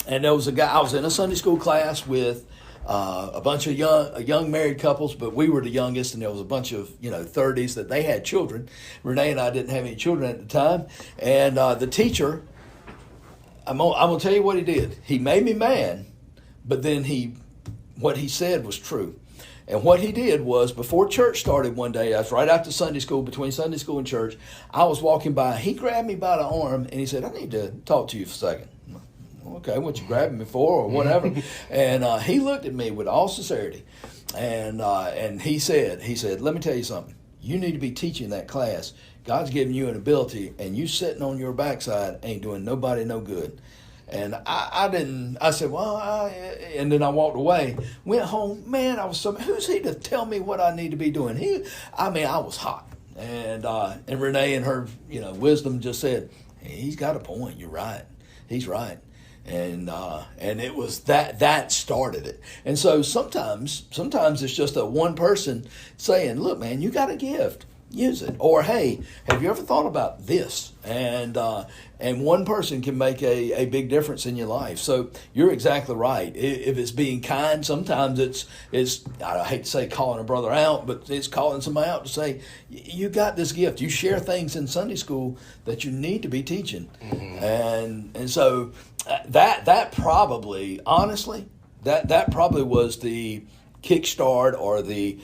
there was a guy, I was in a Sunday school class with a bunch of young married couples, but we were the youngest, and there was a bunch of 30s that they had children. Renee and I didn't have any children at the time. And the teacher, I'm gonna tell you what he did. He made me mad, but then what he said was true. And what he did was, before church started one day, I was right after Sunday school, between Sunday school and church, I was walking by. He grabbed me by the arm, and he said, I need to talk to you for a second. Okay, what you grabbing me for, or whatever. And he looked at me with all sincerity, and he said, let me tell you something. You need to be teaching that class. God's giving you an ability, and you sitting on your backside ain't doing nobody no good. And I said, and then I walked away, went home. Man, who's he to tell me what I need to be doing? I was hot. And Renee and her, wisdom just said, hey, he's got a point. You're right. He's right. And it was that started it. And so sometimes it's just a one person saying, look, man, you got a gift. Use it. Or, hey, have you ever thought about this? And one person can make a big difference in your life. So you're exactly right. If it's being kind, sometimes it's I hate to say calling a brother out, but it's calling somebody out to say, you got this gift. You share things in Sunday school that you need to be teaching. Mm-hmm. And so that probably, honestly, that probably was the kickstart or the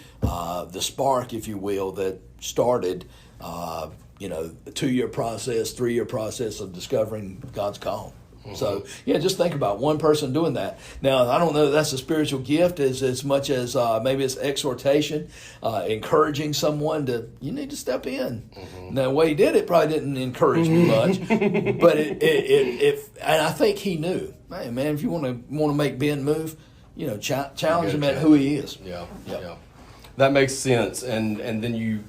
spark, if you will, that started a 2-year process, 3-year process of discovering God's call. Mm-hmm. So just think about one person doing that. Now, I don't know if that's a spiritual gift as much as maybe it's exhortation, encouraging someone you need to step in. Mm-hmm. Now, the way he did it probably didn't encourage me much, but and I think he knew, hey man, if you want to make Ben move, challenge him at who he is. Yeah. That makes sense, and then you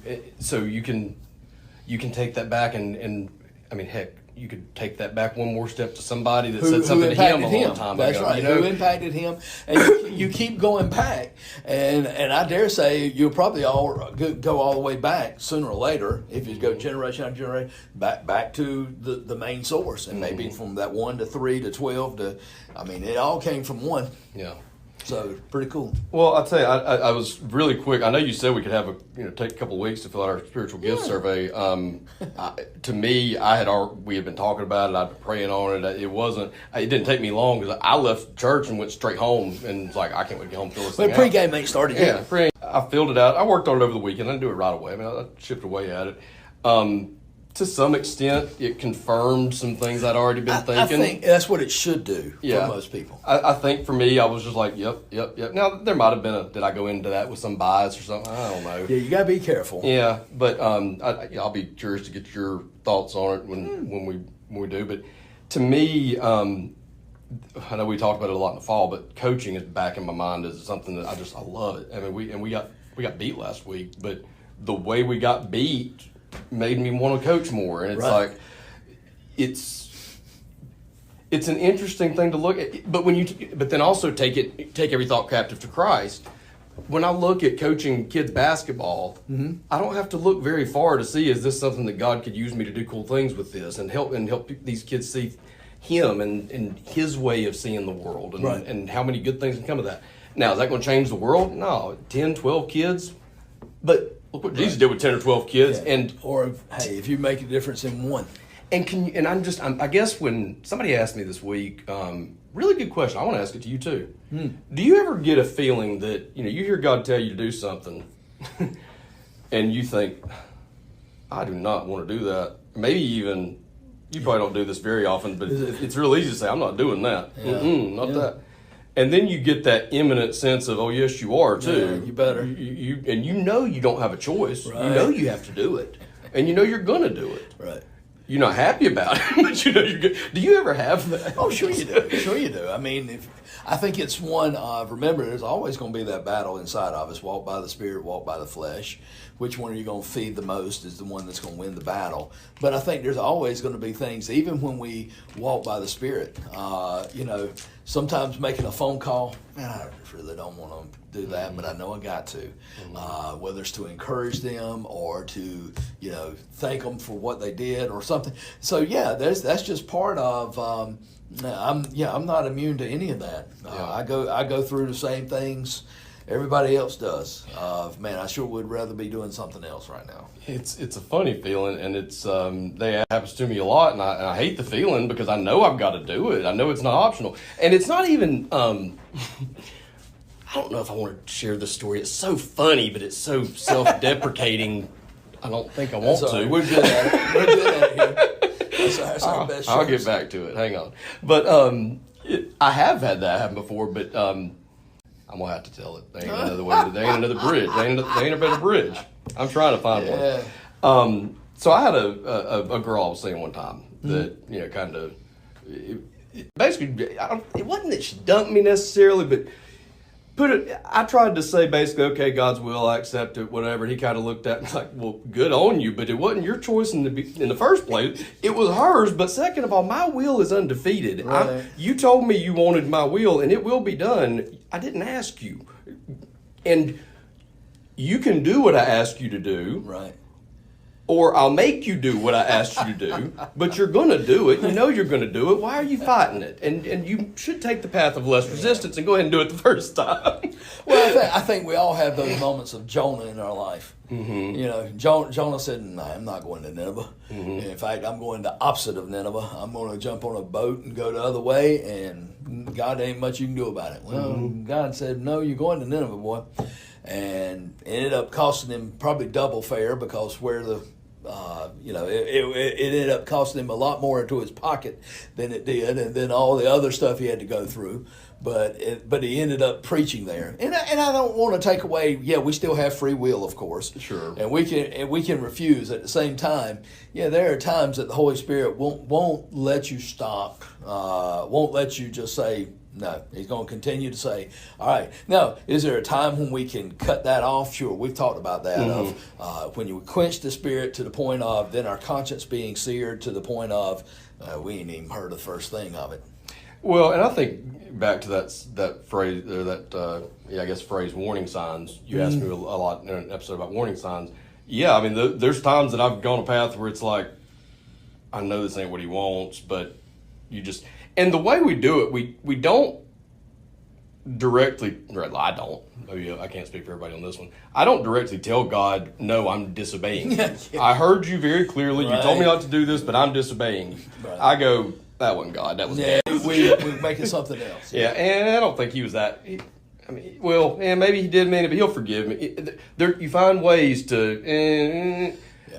can take that back and I mean, heck, you could take that back one more step to somebody that said something to him a long time That's ago. right. Who impacted him? And you keep going back, and I dare say you'll probably all go all the way back sooner or later if you go generation after generation back to the main source, and maybe from that 1 to 3 to 12 to, I mean, it all came from one. Yeah. So pretty cool. Well, I'll tell you, I was really quick. I know you said we could have take a couple of weeks to fill out our spiritual gift survey. To me, we had been talking about it. I'd been praying on it. It didn't take me long because I left church and went straight home and was like, I can't wait to get home and fill this thing out. But pregame ain't started yet. Yeah, pregame. I filled it out. I worked on it over the weekend. I didn't do it right away. I mean, I chipped away at it. To some extent, it confirmed some things I'd already been thinking. I think that's what it should do for most people. I think for me, I was just like, yep. Now, there might have been did I go into that with some bias or something? I don't know. Yeah, you got to be careful. Yeah, but I'll be curious to get your thoughts on it when we do. But to me, I know we talked about it a lot in the fall, but coaching is back in my mind as something that I love it. I mean, we got beat last week, but the way we got beat made me want to coach more, and it's like it's an interesting thing to look at. But then also take every thought captive to Christ. When I look at coaching kids basketball, I don't have to look very far to see, is this something that God could use me to do cool things with this and help these kids see Him and His way of seeing the world and how many good things can come of that. Now, is that going to change the world? No, 10, 12 kids, but look what Jesus did with 10 or 12 kids. Yeah. If you make a difference in one. And I guess when somebody asked me this week, really good question. I want to ask it to you too. Do you ever get a feeling that, you hear God tell you to do something and you think, I do not want to do that. Maybe even, you probably don't do this very often, but it's real easy to say, I'm not doing that. Not that. And then you get that imminent sense of, oh, yes, you are, too. Yeah, you better. And you know you don't have a choice. Right. You know you have to do it. And you know you're going to do it. Right. You're not happy about it, but you know you're good. Do you ever have that? Oh, sure you do. Sure you do. I mean, I think it's one of, remember, there's always going to be that battle inside of us. Walk by the Spirit, walk by the flesh. Which one are you going to feed the most is the one that's going to win the battle. But I think there's always going to be things, even when we walk by the Spirit, sometimes making a phone call, man, I really don't want to do that, but I know I got to. Whether it's to encourage them or to, thank them for what they did or something. So, that's just part of, I'm not immune to any of that. I go through the same things everybody else does. Man, I sure would rather be doing something else right now. It's a funny feeling, and that happens to me a lot, and I hate the feeling because I know I've got to do it. I know it's not optional, and it's not even. I don't know if I want to share this story. It's so funny, but it's so self-deprecating. I don't think I want to. We're good at it. We're good at it here. That's our best. I'll get back to it. Hang on, but I have had that happen before, but. I'm going to have to tell it. There ain't another way. There ain't another bridge. There ain't a better bridge. I'm trying to find one. So I had a girl I was seeing one time that, kind of, basically, it wasn't that she dumped me necessarily, but I tried to say basically, okay, God's will, I accept it, whatever. He kind of looked at me like, well, good on you, but it wasn't your choice in the first place. It was hers, but second of all, my will is undefeated. Right. You told me you wanted my will, and it will be done. I didn't ask you. And you can do what I ask you to do. Right. Or I'll make you do what I asked you to do, but you're going to do it. You know you're going to do it. Why are you fighting it? And you should take the path of less resistance and go ahead and do it the first time. Well, I think we all have those moments of Jonah in our life. Jonah said, "No, I'm not going to Nineveh. In fact, I'm going the opposite of Nineveh. I'm going to jump on a boat and go the other way, and God, ain't much you can do about it." Well, God said, "No, you're going to Nineveh, boy." And it ended up costing him probably double fare because where the it ended up costing him a lot more into his pocket than it did, and then all the other stuff he had to go through. But he ended up preaching there, and I don't want to take away. Yeah, we still have free will, of course. Sure. And we can refuse at the same time. Yeah, there are times that the Holy Spirit won't let you stop. Won't let you just say No, he's going to continue to say, all right. Now, is there a time when we can cut that off? Sure, we've talked about that. Of when you quench the Spirit to the point of then our conscience being seared to the point of we ain't even heard the first thing of it. Well, and I think back to that phrase, or that phrase, warning signs. You asked me a lot in an episode about warning signs. Yeah, I mean, there's times that I've gone a path where it's like, I know this ain't what he wants, but you just, and the way we do it, we don't directly, I don't, maybe I can't speak for everybody on this one. I don't directly tell God, no, I'm disobeying. Yeah. I heard you very clearly. Right. You told me not to do this, but I'm disobeying. Right. I go, that wasn't God, that was God. We're making something else. Yeah, and I don't think he was that. Maybe he did mean it, but he'll forgive me. You find ways to,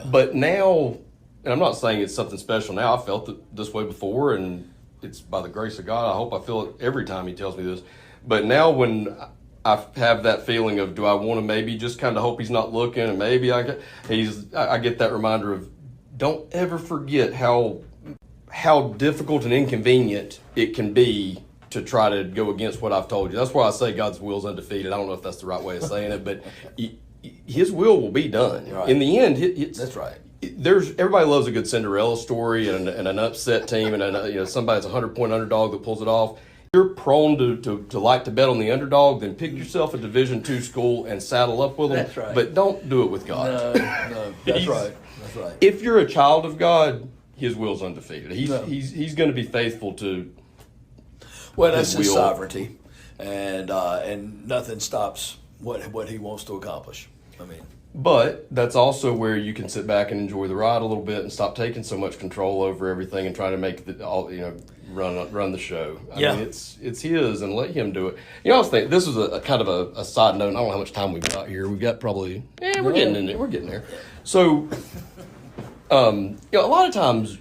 but now, and I'm not saying it's something special now. I felt it this way before, and it's by the grace of God. I hope I feel it every time he tells me this. But now when I have that feeling of, do I want to maybe just kind of hope he's not looking, and maybe I get that reminder of, don't ever forget how difficult and inconvenient it can be to try to go against what I've told you. That's why I say God's will is undefeated. I don't know if that's the right way of saying it, but his will be done. Right. In the end, that's right. Everybody loves a good Cinderella story and an upset team and somebody that's a 100-point underdog that pulls it off. You're prone to like to bet on the underdog, then pick yourself a Division II school and saddle up with them. That's right. But don't do it with God. No, that's right. That's right. If you're a child of God, his will's undefeated. He's going to be faithful to. Well, that's his sovereignty, and nothing stops what he wants to accomplish. I mean, but that's also where you can sit back and enjoy the ride a little bit and stop taking so much control over everything and try to make run the show. I mean, it's his, and let him do it. I was thinking this was a kind of a side note. I don't know how much time we've got here. We've got probably we're getting in there. We're getting there. So, a lot of times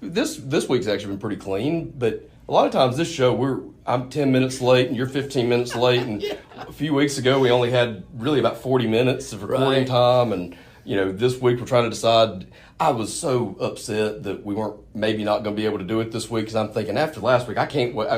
this week's actually been pretty clean, but a lot of times this show I'm 10 minutes late and you're 15 minutes late, and a few weeks ago we only had really about 40 minutes of recording time, and this week we're trying to decide. I was so upset that we weren't maybe not going to be able to do it this week, because I'm thinking after last week I can't wait.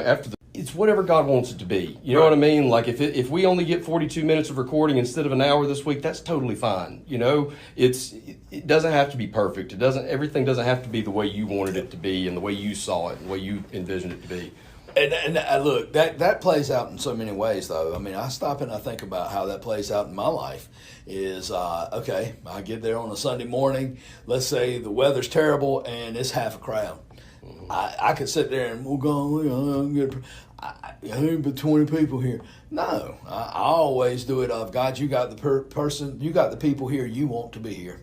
It's whatever God wants it to be. You know what I mean? Like if we only get 42 minutes of recording instead of an hour this week, that's totally fine. It doesn't have to be perfect. Everything doesn't have to be the way you wanted it to be and the way you saw it and the way you envisioned it to be. And look, that plays out in so many ways, though. I mean, I stop and I think about how that plays out in my life. Is okay, I get there on a Sunday morning. Let's say the weather's terrible and it's half a crowd. Mm-hmm. I could sit there and we'll go. Ain't but 20 people here. No, I always do it of God. You got you got the people here you want to be here,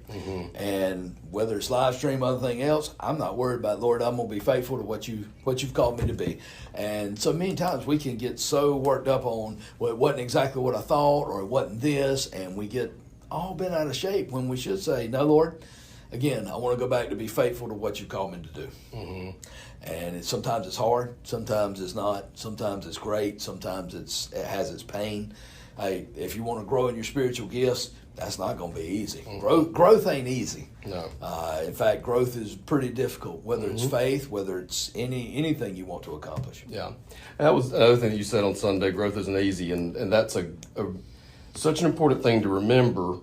and whether it's live stream, other thing else, I'm not worried about. Lord, I'm gonna be faithful to what you've called me to be. And so many times we can get so worked up on, well, it wasn't exactly what I thought, or it wasn't this, and we get all bent out of shape when we should say, no, Lord, again, I want to go back to be faithful to what you called me to do. Mm-hmm. And sometimes it's hard, sometimes it's not, sometimes it's great, sometimes it has its pain. Hey, if you want to grow in your spiritual gifts, that's not going to be easy. Mm-hmm. Growth ain't easy. No. In fact, growth is pretty difficult, whether it's faith, whether it's anything you want to accomplish. Yeah. And that was another thing that you said on Sunday, growth isn't easy, and that's such an important thing to remember.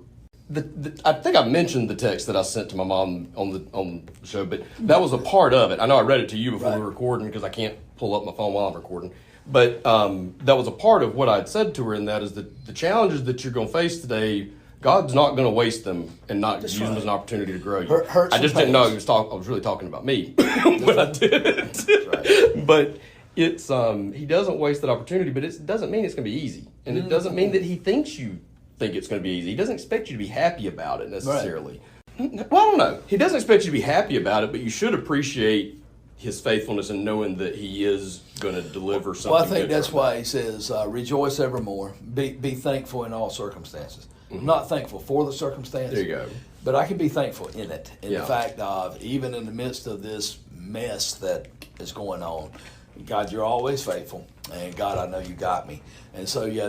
I think I mentioned the text that I sent to my mom on the show, but that was a part of it. I know I read it to you before we were recording because I can't pull up my phone while I'm recording. But that was a part of what I'd said to her, in that is that the challenges that you're going to face today, God's not going to waste them and not use them as an opportunity to grow you. I just didn't know I was really talking about me when I did it. But it's he doesn't waste that opportunity, but it doesn't mean it's going to be easy. And it doesn't mean that he thinks you think it's going to be easy. He doesn't expect you to be happy about it necessarily. Right. Well, I don't know. He doesn't expect you to be happy about it, but you should appreciate his faithfulness and knowing that he is going to deliver something. Well, I think that's why he says, rejoice evermore, be thankful in all circumstances. Mm-hmm. Not thankful for the circumstance. There you go. But I can be thankful in it. In the fact of, even in the midst of this mess that is going on, God, you're always faithful, and God, I know you got me. And so, yeah,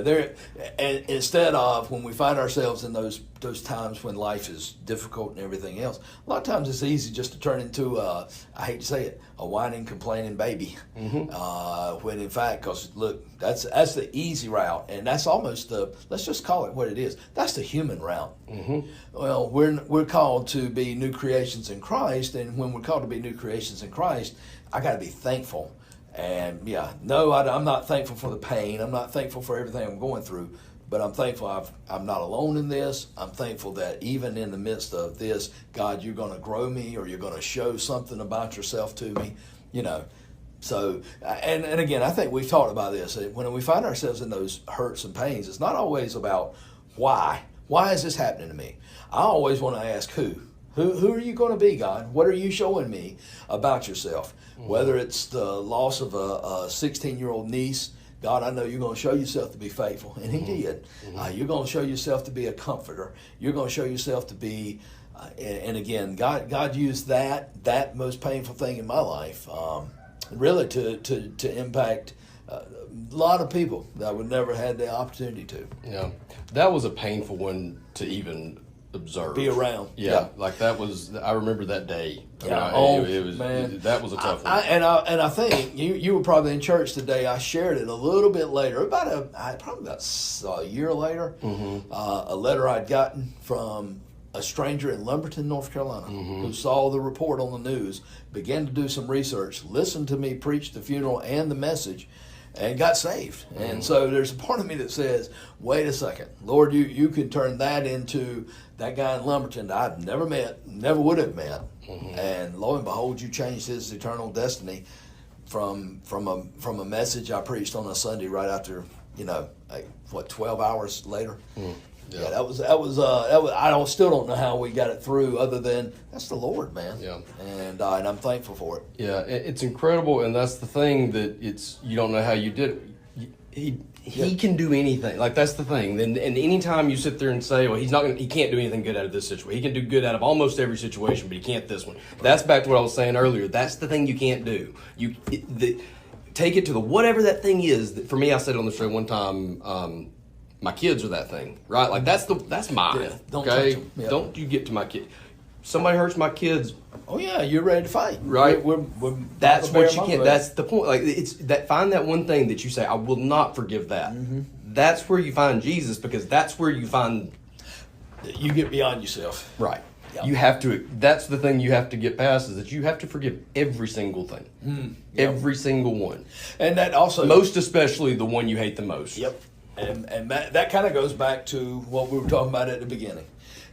and instead of when we find ourselves in those times when life is difficult and everything else, a lot of times it's easy just to turn into I hate to say it, a whining, complaining baby. When in fact, because look, that's the easy route, and that's almost let's just call it what it is. That's the human route. Well, we're called to be new creations in Christ, and when we're called to be new creations in Christ, I got to be thankful. And yeah, no, I'm not thankful for the pain. I'm not thankful for everything I'm going through, but I'm thankful I'm not alone in this. I'm thankful that even in the midst of this, God, you're going to grow me, or you're going to show something about yourself to me, So, and again, I think we've talked about this. When we find ourselves in those hurts and pains, it's not always about why. Why is this happening to me? I always want to ask who. Who are you going to be, God? What are you showing me about yourself? Whether it's the loss of a 16-year-old niece, God, I know you're going to show yourself to be faithful. And he did. You're going to show yourself to be a comforter. You're going to show yourself to be, and again, God used that most painful thing in my life, really to impact a lot of people that I would never had the opportunity to. Yeah, that was a painful one to even observe. Be around. Yeah, like that was, I remember that day. Yeah, it was, man. That was a tough one. And I think you were probably in church today. I shared it a little bit later, probably about a year later, a letter I'd gotten from a stranger in Lumberton, North Carolina, who saw the report on the news, began to do some research, listened to me preach the funeral and the message, and got saved. And so there's a part of me that says, wait a second, Lord, you can turn that into that guy in Lumberton that I've never met, never would have met. And lo and behold, you changed his eternal destiny from a message I preached on a Sunday right after, 12 hours later. Yeah, that was. I still don't know how we got it through, other than that's the Lord, man. Yeah, and I'm thankful for it. Yeah, it's incredible, and that's the thing that you don't know how you did it. He can do anything. Like, that's the thing. And anytime you sit there and say, well, he can't do anything good out of this situation. He can do good out of almost every situation, but he can't this one. That's back to what I was saying earlier. That's the thing you can't do. Take it to the whatever that thing is. For me, I said it on the show one time. My kids are that thing, right? Like that's mine. Yeah, don't okay, touch them. Yeah. Don't you get to my kid. Somebody hurts my kids. Oh yeah, you're ready to fight, right? We're that's what you can't. That's the point. Like, it's that, find that one thing that you say, I will not forgive that. That's where you find Jesus, because that's where you find you get beyond yourself. Right. Yep. You have to. That's the thing you have to get past, is that you have to forgive every single thing, every single one, and that also, most especially the one you hate the most. Yep. And that kind of goes back to what we were talking about at the beginning.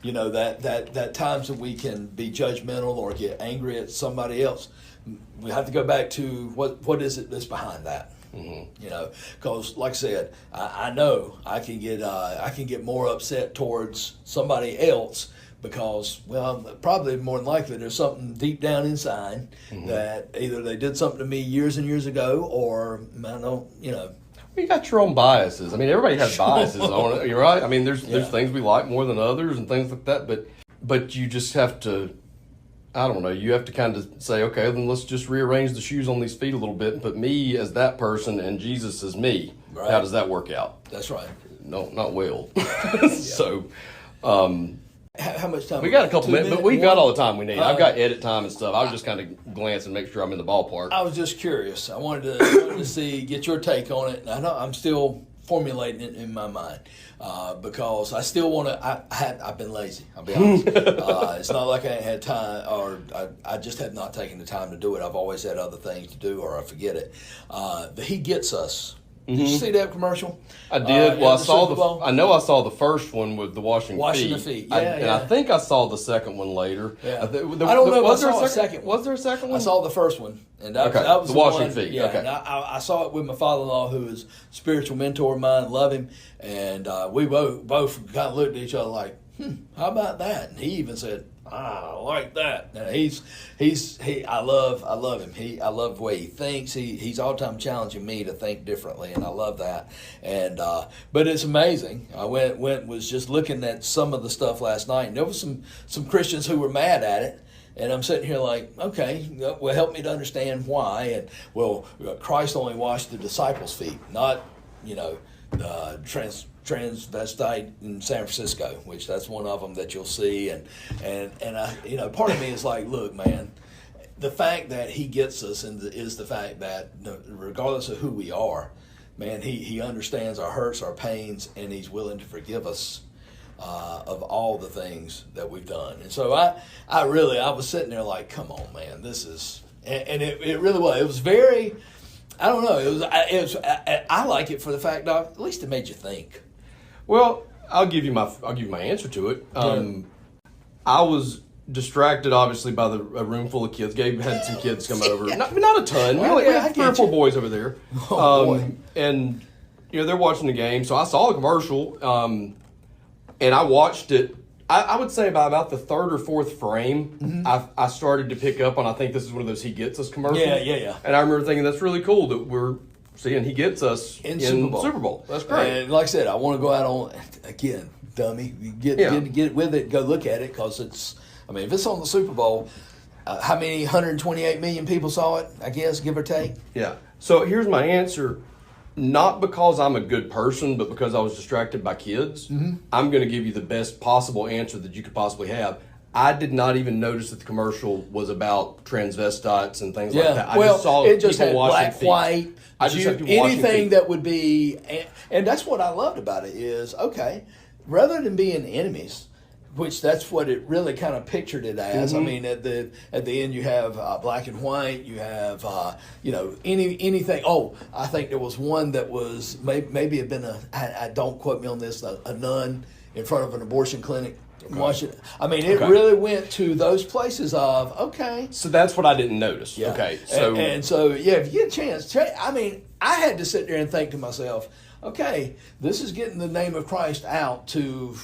That times that we can be judgmental or get angry at somebody else, we have to go back to what is it that's behind that. Because like I said, I know I can get more upset towards somebody else because, well, probably more than likely there's something deep down inside that either they did something to me years and years ago, or I don't, You got your own biases. I mean, everybody has biases on it. You're right. I mean, there's things we like more than others and things like that. But you just have to, I don't know. You have to kind of say, okay, then let's just rearrange the shoes on these feet a little bit and put me as that person and Jesus as me. Right. How does that work out? That's right. No, not well. So, how much time? We got a couple minutes, but we've got all the time we need. I've got edit time and stuff. I was just kind of glance and make sure I'm in the ballpark. I was just curious. I wanted to get your take on it. I know I'm still formulating it in my mind because I still want to. I've been lazy. I'll be honest. It's not like I ain't had time, or I just have not taken the time to do it. I've always had other things to do, or I forget it. But he gets us. Did you see that commercial? I did. Well, I know I saw the first one with the washing the feet. Yeah, and I think I saw the second one later. Yeah. I don't know if I saw a second one. Was there a second one? I saw the first one, and that was the washing one, feet. Yeah, okay. And I saw it with my father-in-law, who is a spiritual mentor of mine. Love him, and we both kind of looked at each other like, how about that? And he even said, I like that. Now, I love him. I love the way he thinks. He's all the time challenging me to think differently, and I love that. And but it's amazing. I was just looking at some of the stuff last night, and there was some Christians who were mad at it. And I'm sitting here like, okay, well, help me to understand why. And well, Christ only washed the disciples' feet, not, transvestite in San Francisco, which that's one of them that you'll see. And I, part of me is like, look, man, the fact that he gets us is the fact that regardless of who we are, man, he understands our hurts, our pains, and he's willing to forgive us of all the things that we've done. And so I was sitting there like, come on, man, this is, and it really was. It was very, I don't know. I like it for the fact that at least it made you think. Well, I'll give you my answer to it. I was distracted, obviously, by a room full of kids. Gabe had some kids come over. Not a ton. We had 3 or 4 boys over there. And, they're watching the game. So I saw the commercial, and I watched it. I would say by about the 3rd or 4th frame, I started to pick up on, I think this is one of those He Gets Us commercials. Yeah. And I remember thinking, that's really cool that we're seeing He Gets Us in Super Bowl. That's great. And like I said, I want to go out on, again, dummy, get with it, go look at it, because it's, if it's on the Super Bowl, how many 128 million people saw it, I guess, give or take? Yeah. So here's my answer. Not because I'm a good person, but because I was distracted by kids. I'm going to give you the best possible answer that you could possibly have. I did not even notice that the commercial was about transvestites and things like that. I just saw it just people had washing black, feet. white, I just had people washing anything feet. that would be, and that's what I loved about it is, okay, rather than being enemies, which that's what it really kind of pictured it as. I mean, at the end you have black and white. You have anything. Oh, I think there was one that was maybe had been I don't quote me on this, a nun in front of an abortion clinic. Okay. Watch it. It really went to those places of okay. So that's what I didn't notice. Yeah. Okay. So if you get a chance, I had to sit there and think to myself, okay, this is getting the name of Christ out to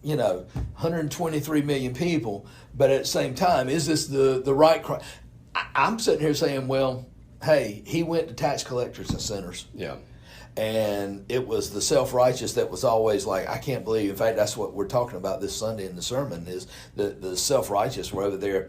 123 million people, but at the same time, is this the right Christ? I'm sitting here saying, well, hey, he went to tax collectors and sinners. Yeah. And it was the self-righteous that was always like, I can't believe, in fact, that's what we're talking about this Sunday in the sermon, is the self-righteous were over there.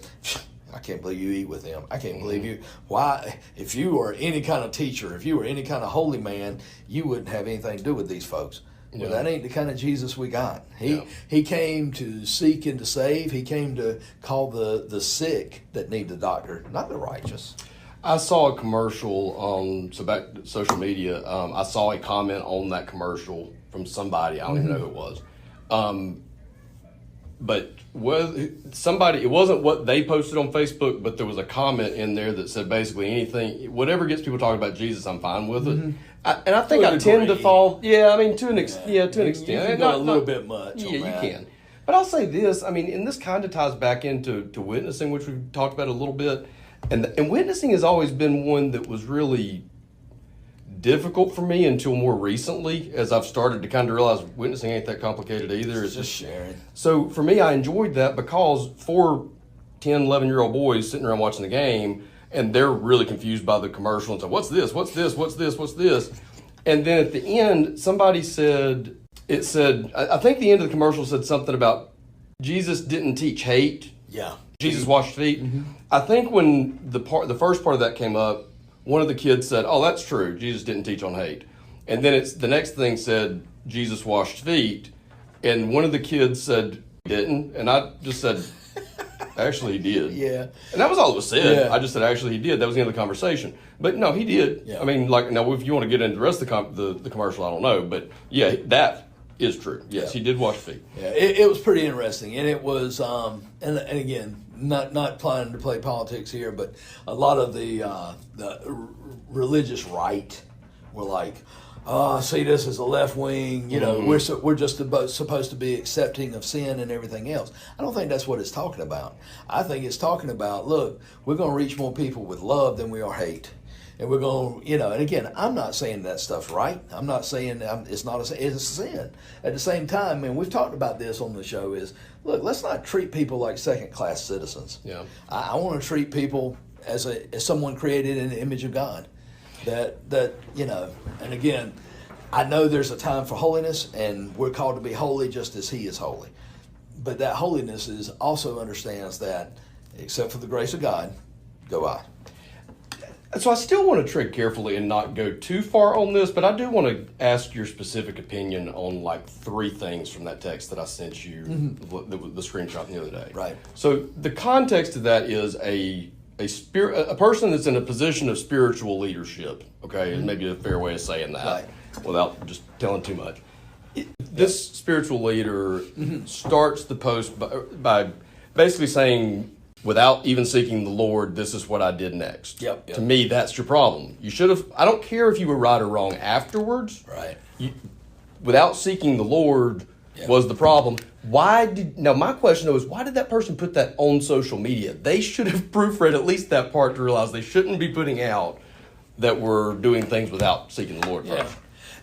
I can't believe you eat with them. I can't believe you. Why? If you were any kind of teacher, if you were any kind of holy man, you wouldn't have anything to do with these folks. Yeah. Well, that ain't the kind of Jesus we got. He came to seek and to save. He came to call the sick that need the doctor, not the righteous. I saw a commercial on back to social media. I saw a comment on that commercial from somebody. I don't even know who it was. But it wasn't what they posted on Facebook, but there was a comment in there that said basically anything, whatever gets people talking about Jesus, I'm fine with it. And I think I tend to fall, to an extent. You can go a little bit much. Yeah, you can. But I'll say this, and this kind of ties back into witnessing, which we've talked about a little bit. And witnessing has always been one that was really difficult for me until more recently, as I've started to kind of realize witnessing ain't that complicated either. It's just sharing. So for me, I enjoyed that because 4, 10, 11-year-old boys sitting around watching the game, and they're really confused by the commercial and say, what's this? What's this? What's this? What's this? And then at the end, somebody said, I think the end of the commercial said something about Jesus didn't teach hate. Yeah. Jesus washed feet. I think when the first part of that came up, one of the kids said, "Oh, that's true. Jesus didn't teach on hate." And then the next thing said, "Jesus washed feet," and one of the kids said, "He didn't," and I just said, "Actually, he did." Yeah. And that was all that was said. Yeah. I just said, "Actually, he did." That was the end of the conversation. But no, he did. Yeah. Now if you want to get into the rest of the commercial, I don't know, but yeah, that is true. Yes, he did wash feet. Yeah, it was pretty interesting, and it was, and again, not planning to play politics here, but a lot of the religious right were like, see this as a left wing, we're just supposed to be accepting of sin and everything else. I don't think that's what it's talking about. I think it's talking about, look, we're going to reach more people with love than we are hate. And we're going, and again, I'm not saying that stuff's right. I'm not saying it's not it's a sin. At the same time, and we've talked about this on the show, is, look, let's not treat people like second-class citizens. Yeah. I want to treat people as someone created in the image of God. That and again, I know there's a time for holiness, and we're called to be holy just as He is holy. But that holiness also understands that except for the grace of God, go I. So I still want to tread carefully and not go too far on this, but I do want to ask your specific opinion on like 3 things from that text that I sent you, the screenshot the other day. Right. So the context of that is a person that's in a position of spiritual leadership. Okay, is maybe a fair way of saying that, Right. without just telling too much. This spiritual leader starts the post by basically saying, without even seeking the Lord, this is what I did next. Yep. To me, that's your problem. You should have, I don't care if you were right or wrong afterwards. Right. Without seeking the Lord was the problem. Now my question though is, why did that person put that on social media? They should have proofread at least that part to realize they shouldn't be putting out that we're doing things without seeking the Lord first.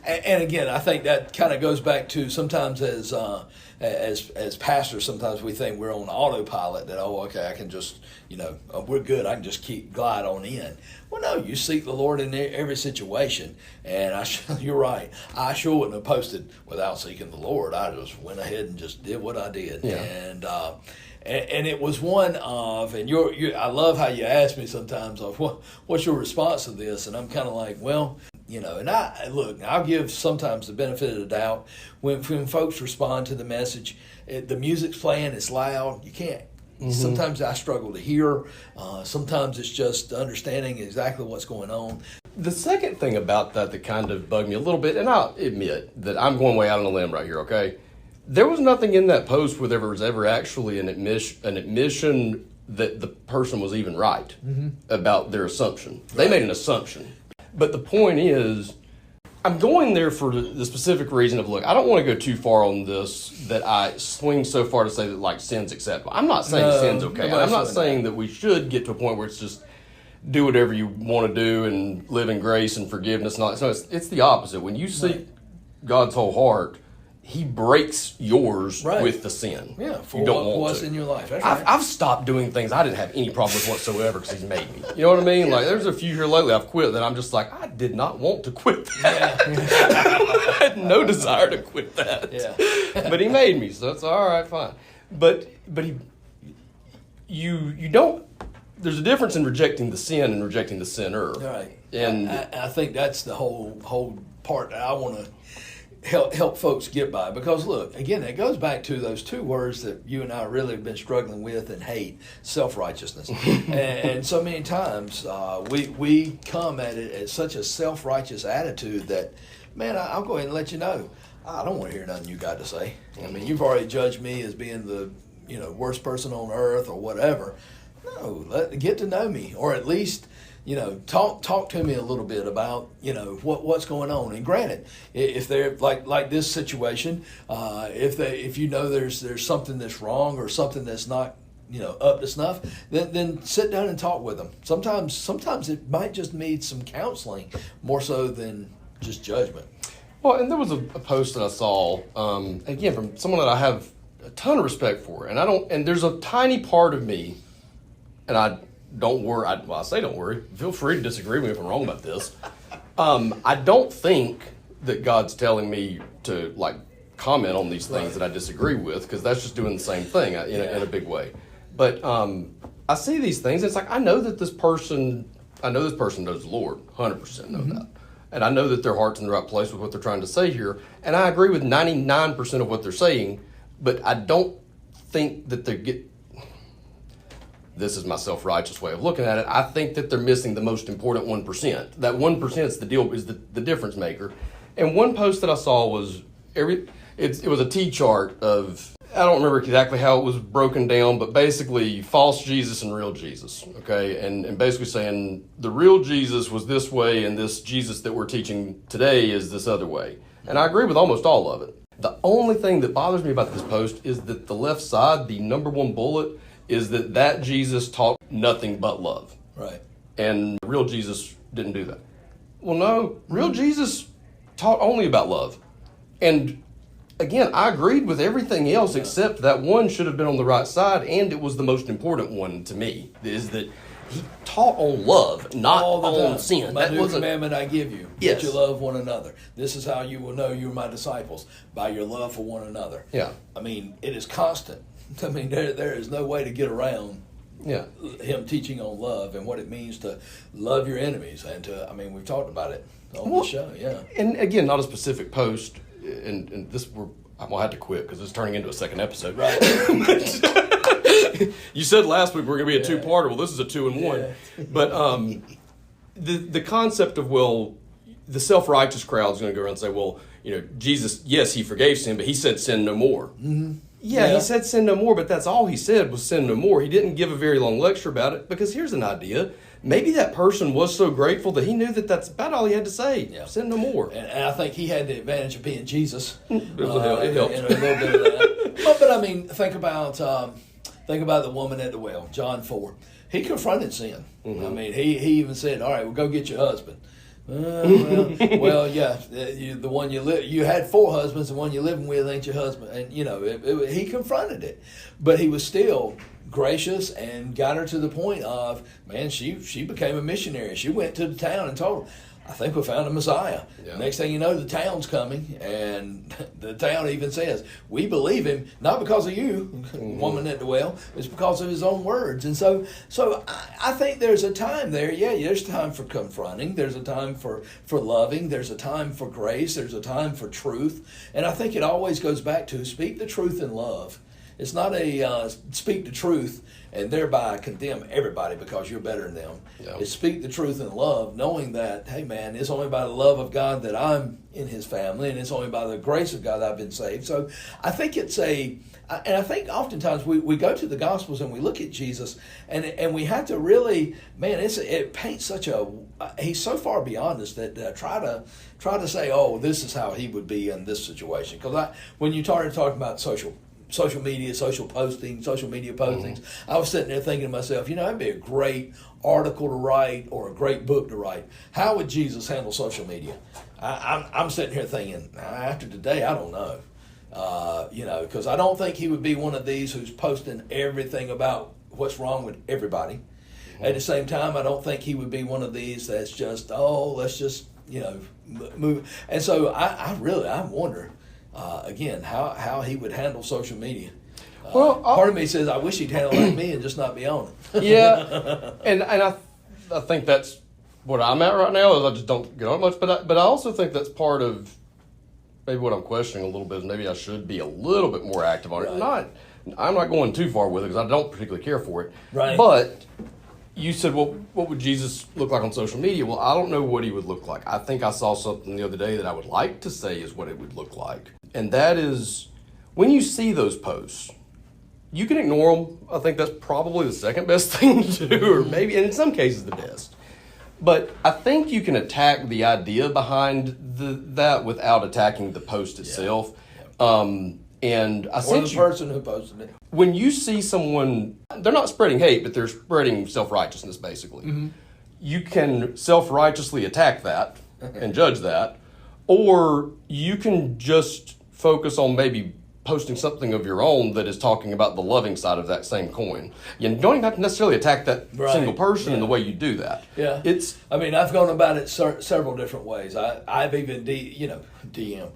Yeah. And again, I think that kind of goes back to sometimes as pastors, sometimes we think we're on autopilot, that, okay, I can just, we're good, I can just glide on in. Well, no, you seek the Lord in every situation. And you're right, I sure wouldn't have posted without seeking the Lord. I just went ahead and just did what I did. Yeah. And it was one of, and I love how you ask me sometimes of what's your response to this, and I'm kind of like, well, and I'll give sometimes the benefit of the doubt when folks respond to the message. The music's playing, it's loud, you can't. Sometimes I struggle to hear. Sometimes it's just understanding exactly what's going on. The second thing about that kind of bugged me a little bit, and I'll admit that I'm going way out on a limb right here, okay? There was nothing in that post where there was ever actually an admission that the person was even right about their assumption. Right. They made an assumption. But the point is, I'm going there for the specific reason of, look, I don't want to go too far on this that I swing so far to say that, like, sin's acceptable. I'm not saying sin's okay. I'm not saying that we should get to a point where it's just do whatever you want to do and live in grace and forgiveness and all that. So it's the opposite. When you seek God's whole heart, He breaks yours with the sin. Yeah, for you don't want what's to. in your life. That's right. I've stopped doing things I didn't have any problem with whatsoever because He's made me. You know what I mean? Like, there's a few here lately I've quit that I'm just like, I did not want to quit that. Yeah. I had no desire to quit that. Yeah. But He made me, so it's all right, fine. But you don't. There's a difference in rejecting the sin and rejecting the sinner. Right. And I think that's the whole part that I want to help folks get by, because look, again, it goes back to those 2 words that you and I really have been struggling with and hate: self-righteousness. and so many times we come at it as such a self-righteous attitude that, man, I'll go ahead and let you know, I don't want to hear nothing you got to say. I mean, you've already judged me as being the worst person on earth or whatever. No, get to know me, or at least talk to me a little bit about what's going on. And granted, if they're like this situation, if there's something that's wrong or something that's not up to snuff, then sit down and talk with them. Sometimes it might just need some counseling more so than just judgment. Well, and there was a post that I saw again from someone that I have a ton of respect for, and there's a tiny part of me, and I don't worry. I say don't worry. Feel free to disagree with me if I'm wrong about this. I don't think that God's telling me to comment on these things that I disagree with, because that's just doing the same thing in a big way. But I see these things, and it's like I know this person knows the Lord, 100% know that, and I know that their heart's in the right place with what they're trying to say here, and I agree with 99% of what they're saying. But I don't think that this is my self-righteous way of looking at it. I think that they're missing the most important 1%. That 1% is the difference maker. And one post that I saw was it was a T-chart of, I don't remember exactly how it was broken down, but basically false Jesus and real Jesus. Okay, and basically saying the real Jesus was this way, and this Jesus that we're teaching today is this other way. And I agree with almost all of it. The only thing that bothers me about this post is that the left side, the number 1 bullet, is that Jesus taught nothing but love. Right. And real Jesus didn't do that. Well, no, real Jesus taught only about love. And again, I agreed with everything else except that one should have been on the right side, and it was the most important one to me, is that He taught on love, not on sin. My new commandment I give you, yes, that you love one another. This is how you will know you're my disciples, by your love for one another. Yeah. I mean, it is constant. I mean, there is no way to get around him teaching on love and what it means to love your enemies and to, I mean, we've talked about it on the show, And again, not a specific post, and this I'm gonna have to quit because it's turning into a second episode. Right. You said last week we're gonna be a two-parter. Well, this is a 2-in-1. But the concept of, well, the self-righteous crowd is going to go around and say, well, Jesus, yes, he forgave sin, but he said sin no more. Mm-hmm. Yeah, he said sin no more, but that's all he said was sin no more. He didn't give a very long lecture about it, because here's an idea. Maybe that person was so grateful that he knew that that's about all he had to say. Yeah. Sin no more. And I think he had the advantage of being Jesus. It helped. A little bit of that. But I mean, think about the woman at the well, John 4. He confronted sin. Mm-hmm. I mean, he even said, all right, well, go get your husband. Well, yeah, the one you had 4 husbands, the one you're living with ain't your husband. And, he confronted it. But he was still gracious and got her to the point of, man, she became a missionary. She went to the town and told them, I think we found a Messiah. Yeah. Next thing you know, the town's coming, and the town even says, we believe him, not because of you, woman at the well, it's because of his own words. And so I think there's a time there. Yeah, there's time for confronting. There's a time for loving. There's a time for grace. There's a time for truth. And I think it always goes back to speak the truth in love. It's not a speak the truth and thereby condemn everybody because you're better than them. Yeah. It's speak the truth in love, knowing that, hey man, it's only by the love of God that I'm in his family, and it's only by the grace of God that I've been saved. So I think and I think oftentimes we go to the Gospels and we look at Jesus and we have to really, man, it paints he's so far beyond us that try to say, oh, this is how he would be in this situation. Because when you started talking about social media, social media postings, I was sitting there thinking to myself, that'd be a great article to write or a great book to write. How would Jesus handle social media? I'm sitting here thinking, after today, I don't know. Because I don't think he would be one of these who's posting everything about what's wrong with everybody. Mm-hmm. At the same time, I don't think he would be one of these that's just, let's just, move. And so I wonder, again, how he would handle social media. Well, part of me says I wish he'd handle like me and just not be on it. Yeah, and I think that's what I'm at right now. Is I just don't get on much, but I also think that's part of maybe what I'm questioning a little bit. Is maybe I should be a little bit more active on it. Right. I'm not going too far with it because I don't particularly care for it. Right. But you said, well, what would Jesus look like on social media? Well, I don't know what he would look like. I think I saw something the other day that I would like to say is what it would look like. And that is, when you see those posts, you can ignore them. I think that's probably the second best thing to do, or maybe, and in some cases, the best. But I think you can attack the idea behind that without attacking the post itself. Yeah. And I or the person who posted it. When you see someone, they're not spreading hate, but they're spreading self-righteousness, basically. Mm-hmm. You can self-righteously attack that and judge that, or you can just focus on maybe posting something of your own that is talking about the loving side of that same coin. You don't even have to necessarily attack that single person in the way you do that. Yeah, I've gone about it several different ways. I've even DM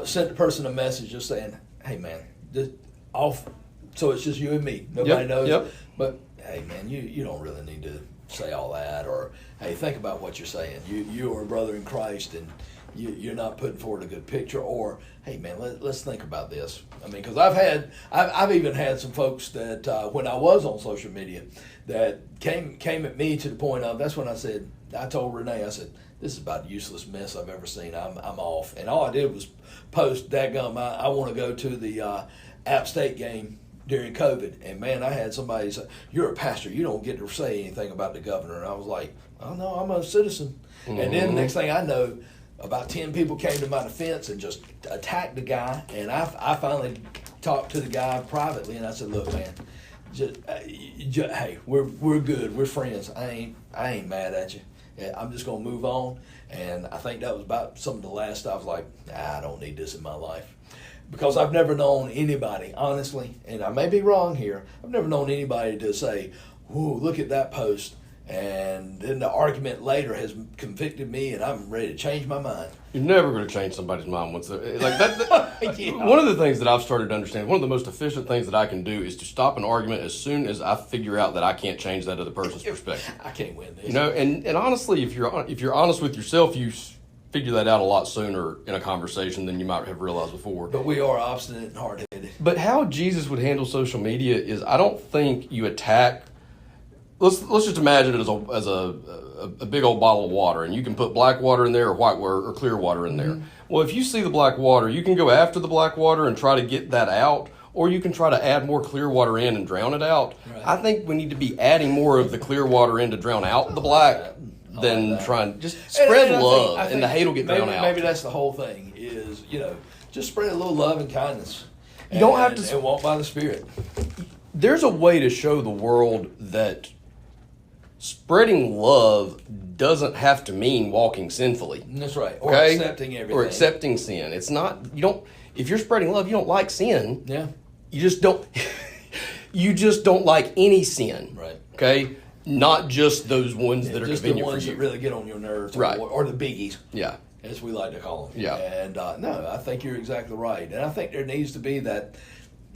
sent the person a message just saying, hey man, so it's just you and me. Nobody knows. Yep. But hey man, you don't really need to say all that. Or hey, think about what you're saying. You are a brother in Christ, and you're not putting forward a good picture. Or hey man, let's think about this. I mean, because I've even had some folks that when I was on social media that came at me to the point of, that's when I told Renee, I said, this is about the useless mess I've ever seen. I'm off. And all I did was post, dadgum, I want to go to the App State game during COVID. And man, I had somebody say, you're a pastor, you don't get to say anything about the governor. And I was like, oh no, I'm a citizen. Mm-hmm. And then the next thing I know, about 10 people came to my defense and just attacked the guy. And I finally talked to the guy privately, and I said, look man, hey, we're good, we're friends. I ain't mad at you. I'm just going to move on. And I think that was about some of the last I was like, I don't need this in my life. Because I've never known anybody, honestly, and I may be wrong here, I've never known anybody to say, whoa, look at that post, And then the argument later has convicted me, and I'm ready to change my mind. You're never going to change somebody's mind once they're like that. Yeah. One of the things that I've started to understand, one of the most efficient things that I can do is to stop an argument as soon as I figure out that I can't change that other person's perspective. I can't win this. You know, and honestly, if you're honest with yourself, you figure that out a lot sooner in a conversation than you might have realized before. But we are obstinate and hard-headed. But how Jesus would handle social media is, I don't think you attack. Let's just imagine it as a big old bottle of water, and you can put black water in there or white water or clear water in there. Well, if you see the black water, you can go after the black water and try to get that out, or you can try to add more clear water in and drown it out. Right. I think we need to be adding more of the clear water in to drown out the black than trying just spread love, and the hate will get drowned out. Maybe that's the whole thing is, just spread a little love and kindness. You don't have to and walk by the Spirit. There's a way to show the world that spreading love doesn't have to mean walking sinfully. That's right. Or accepting everything. Or accepting sin. It's not, if you're spreading love, you don't like sin. Yeah. You just don't like any sin. Right. Okay? Not just those ones that are just convenient the ones for you. that really get on your nerves. Right. Or the biggies. Yeah. As we like to call them. Yeah. And no, I think you're exactly right. And I think there needs to be that,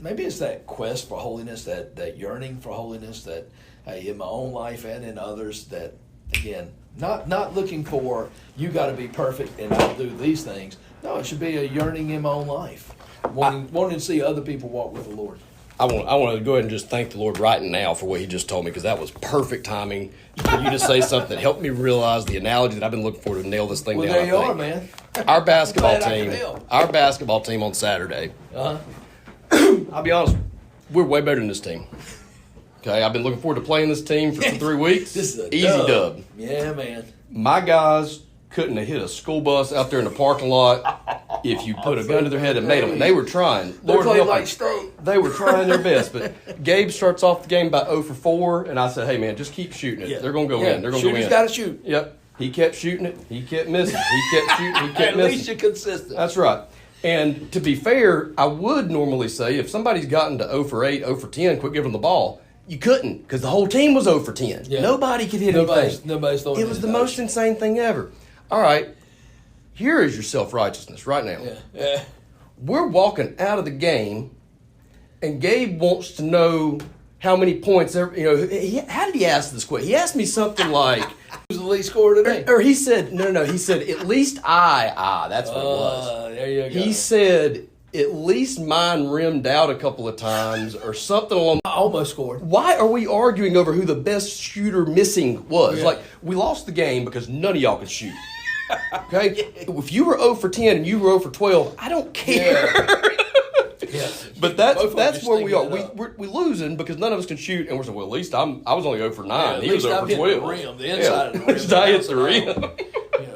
maybe it's that quest for holiness, that yearning for holiness, that in my own life and in others, that, again, not looking for, you got to be perfect and I'll do these things. No, it should be a yearning in my own life, wanting to see other people walk with the Lord. I want to go ahead and just thank the Lord right now for what He just told me, because that was perfect timing for you to say something that helped me realize the analogy that I've been looking for to nail this thing down. There you are, man. Our basketball team on Saturday. I'll be honest, we're way better than this team. Okay, I've been looking forward to playing this team for 3 weeks. This is a easy dub. Yeah, man. My guys couldn't have hit a school bus out there in the parking lot if you put a gun to their head and made them. And they were trying. They played like state. They were trying their best. But Gabe starts off the game by 0 for 4, and I said, hey, man, just keep shooting it. Yeah. They're going to go in. They're going to go in. Shooter's got to shoot. Yep. He kept shooting it. He kept missing. He kept shooting. He kept missing. At least you're consistent. That's right. And to be fair, I would normally say if somebody's gotten to 0 for 8, 0 for 10, quit giving them the ball. You couldn't, because the whole team was 0 for 10. Yeah. Nobody could hit anything. Nobody's throwing. It was the most insane thing ever. All right, here is your self-righteousness right now. Yeah. We're walking out of the game, and Gabe wants to know how many points. How did he ask this question? He asked me something like, "Who's the lead scorer today?" Or he said, "No." He said, "At least I." That's what it was. There you go. He said, at least mine rimmed out a couple of times or something along. I almost scored. Why are we arguing over who the best shooter missing was? Yeah. Like, we lost the game because none of y'all could shoot. Okay? If you were 0 for 10 and you were 0 for 12, I don't care. Yeah. But that's where we are. We're losing because none of us can shoot, and we're saying, well, at least I was only 0 for 9. He was 0 for 12. The rim, the inside of the rim. At least I hit the rim.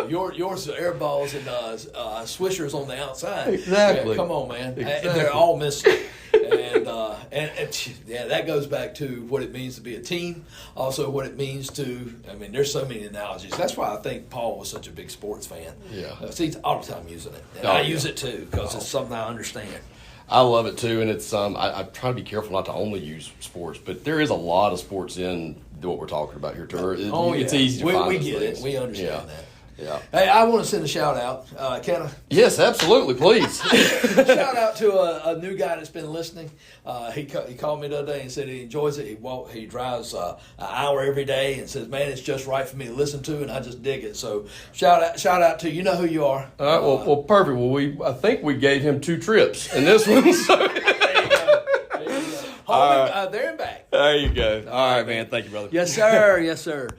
Yours are air balls and swishers on the outside. Exactly. Yeah, come on, man. Exactly. They're all missing. And that goes back to what it means to be a team. Also, what it means to. There's so many analogies. That's why I think Paul was such a big sports fan. Yeah. He's all the time using it. And I use it too because it's something I understand. I love it too, and it's I try to be careful not to only use sports, but there is a lot of sports in what we're talking about here too. It's easy to find. We get things. it. We understand that. Yeah. Hey, I want to send a shout out. Can I? Yes, absolutely. Please. Shout out to a new guy that's been listening. He called me the other day and said he enjoys it. He drives an hour every day and says, "Man, it's just right for me to listen to, and I just dig it." So shout out to you. Know who you are. All right. Well, perfect. Well, I think we gave him 2 trips in this one. So. There you go. There and back. There you go. All right, man. Thank you, brother. Yes, sir. Yes, sir.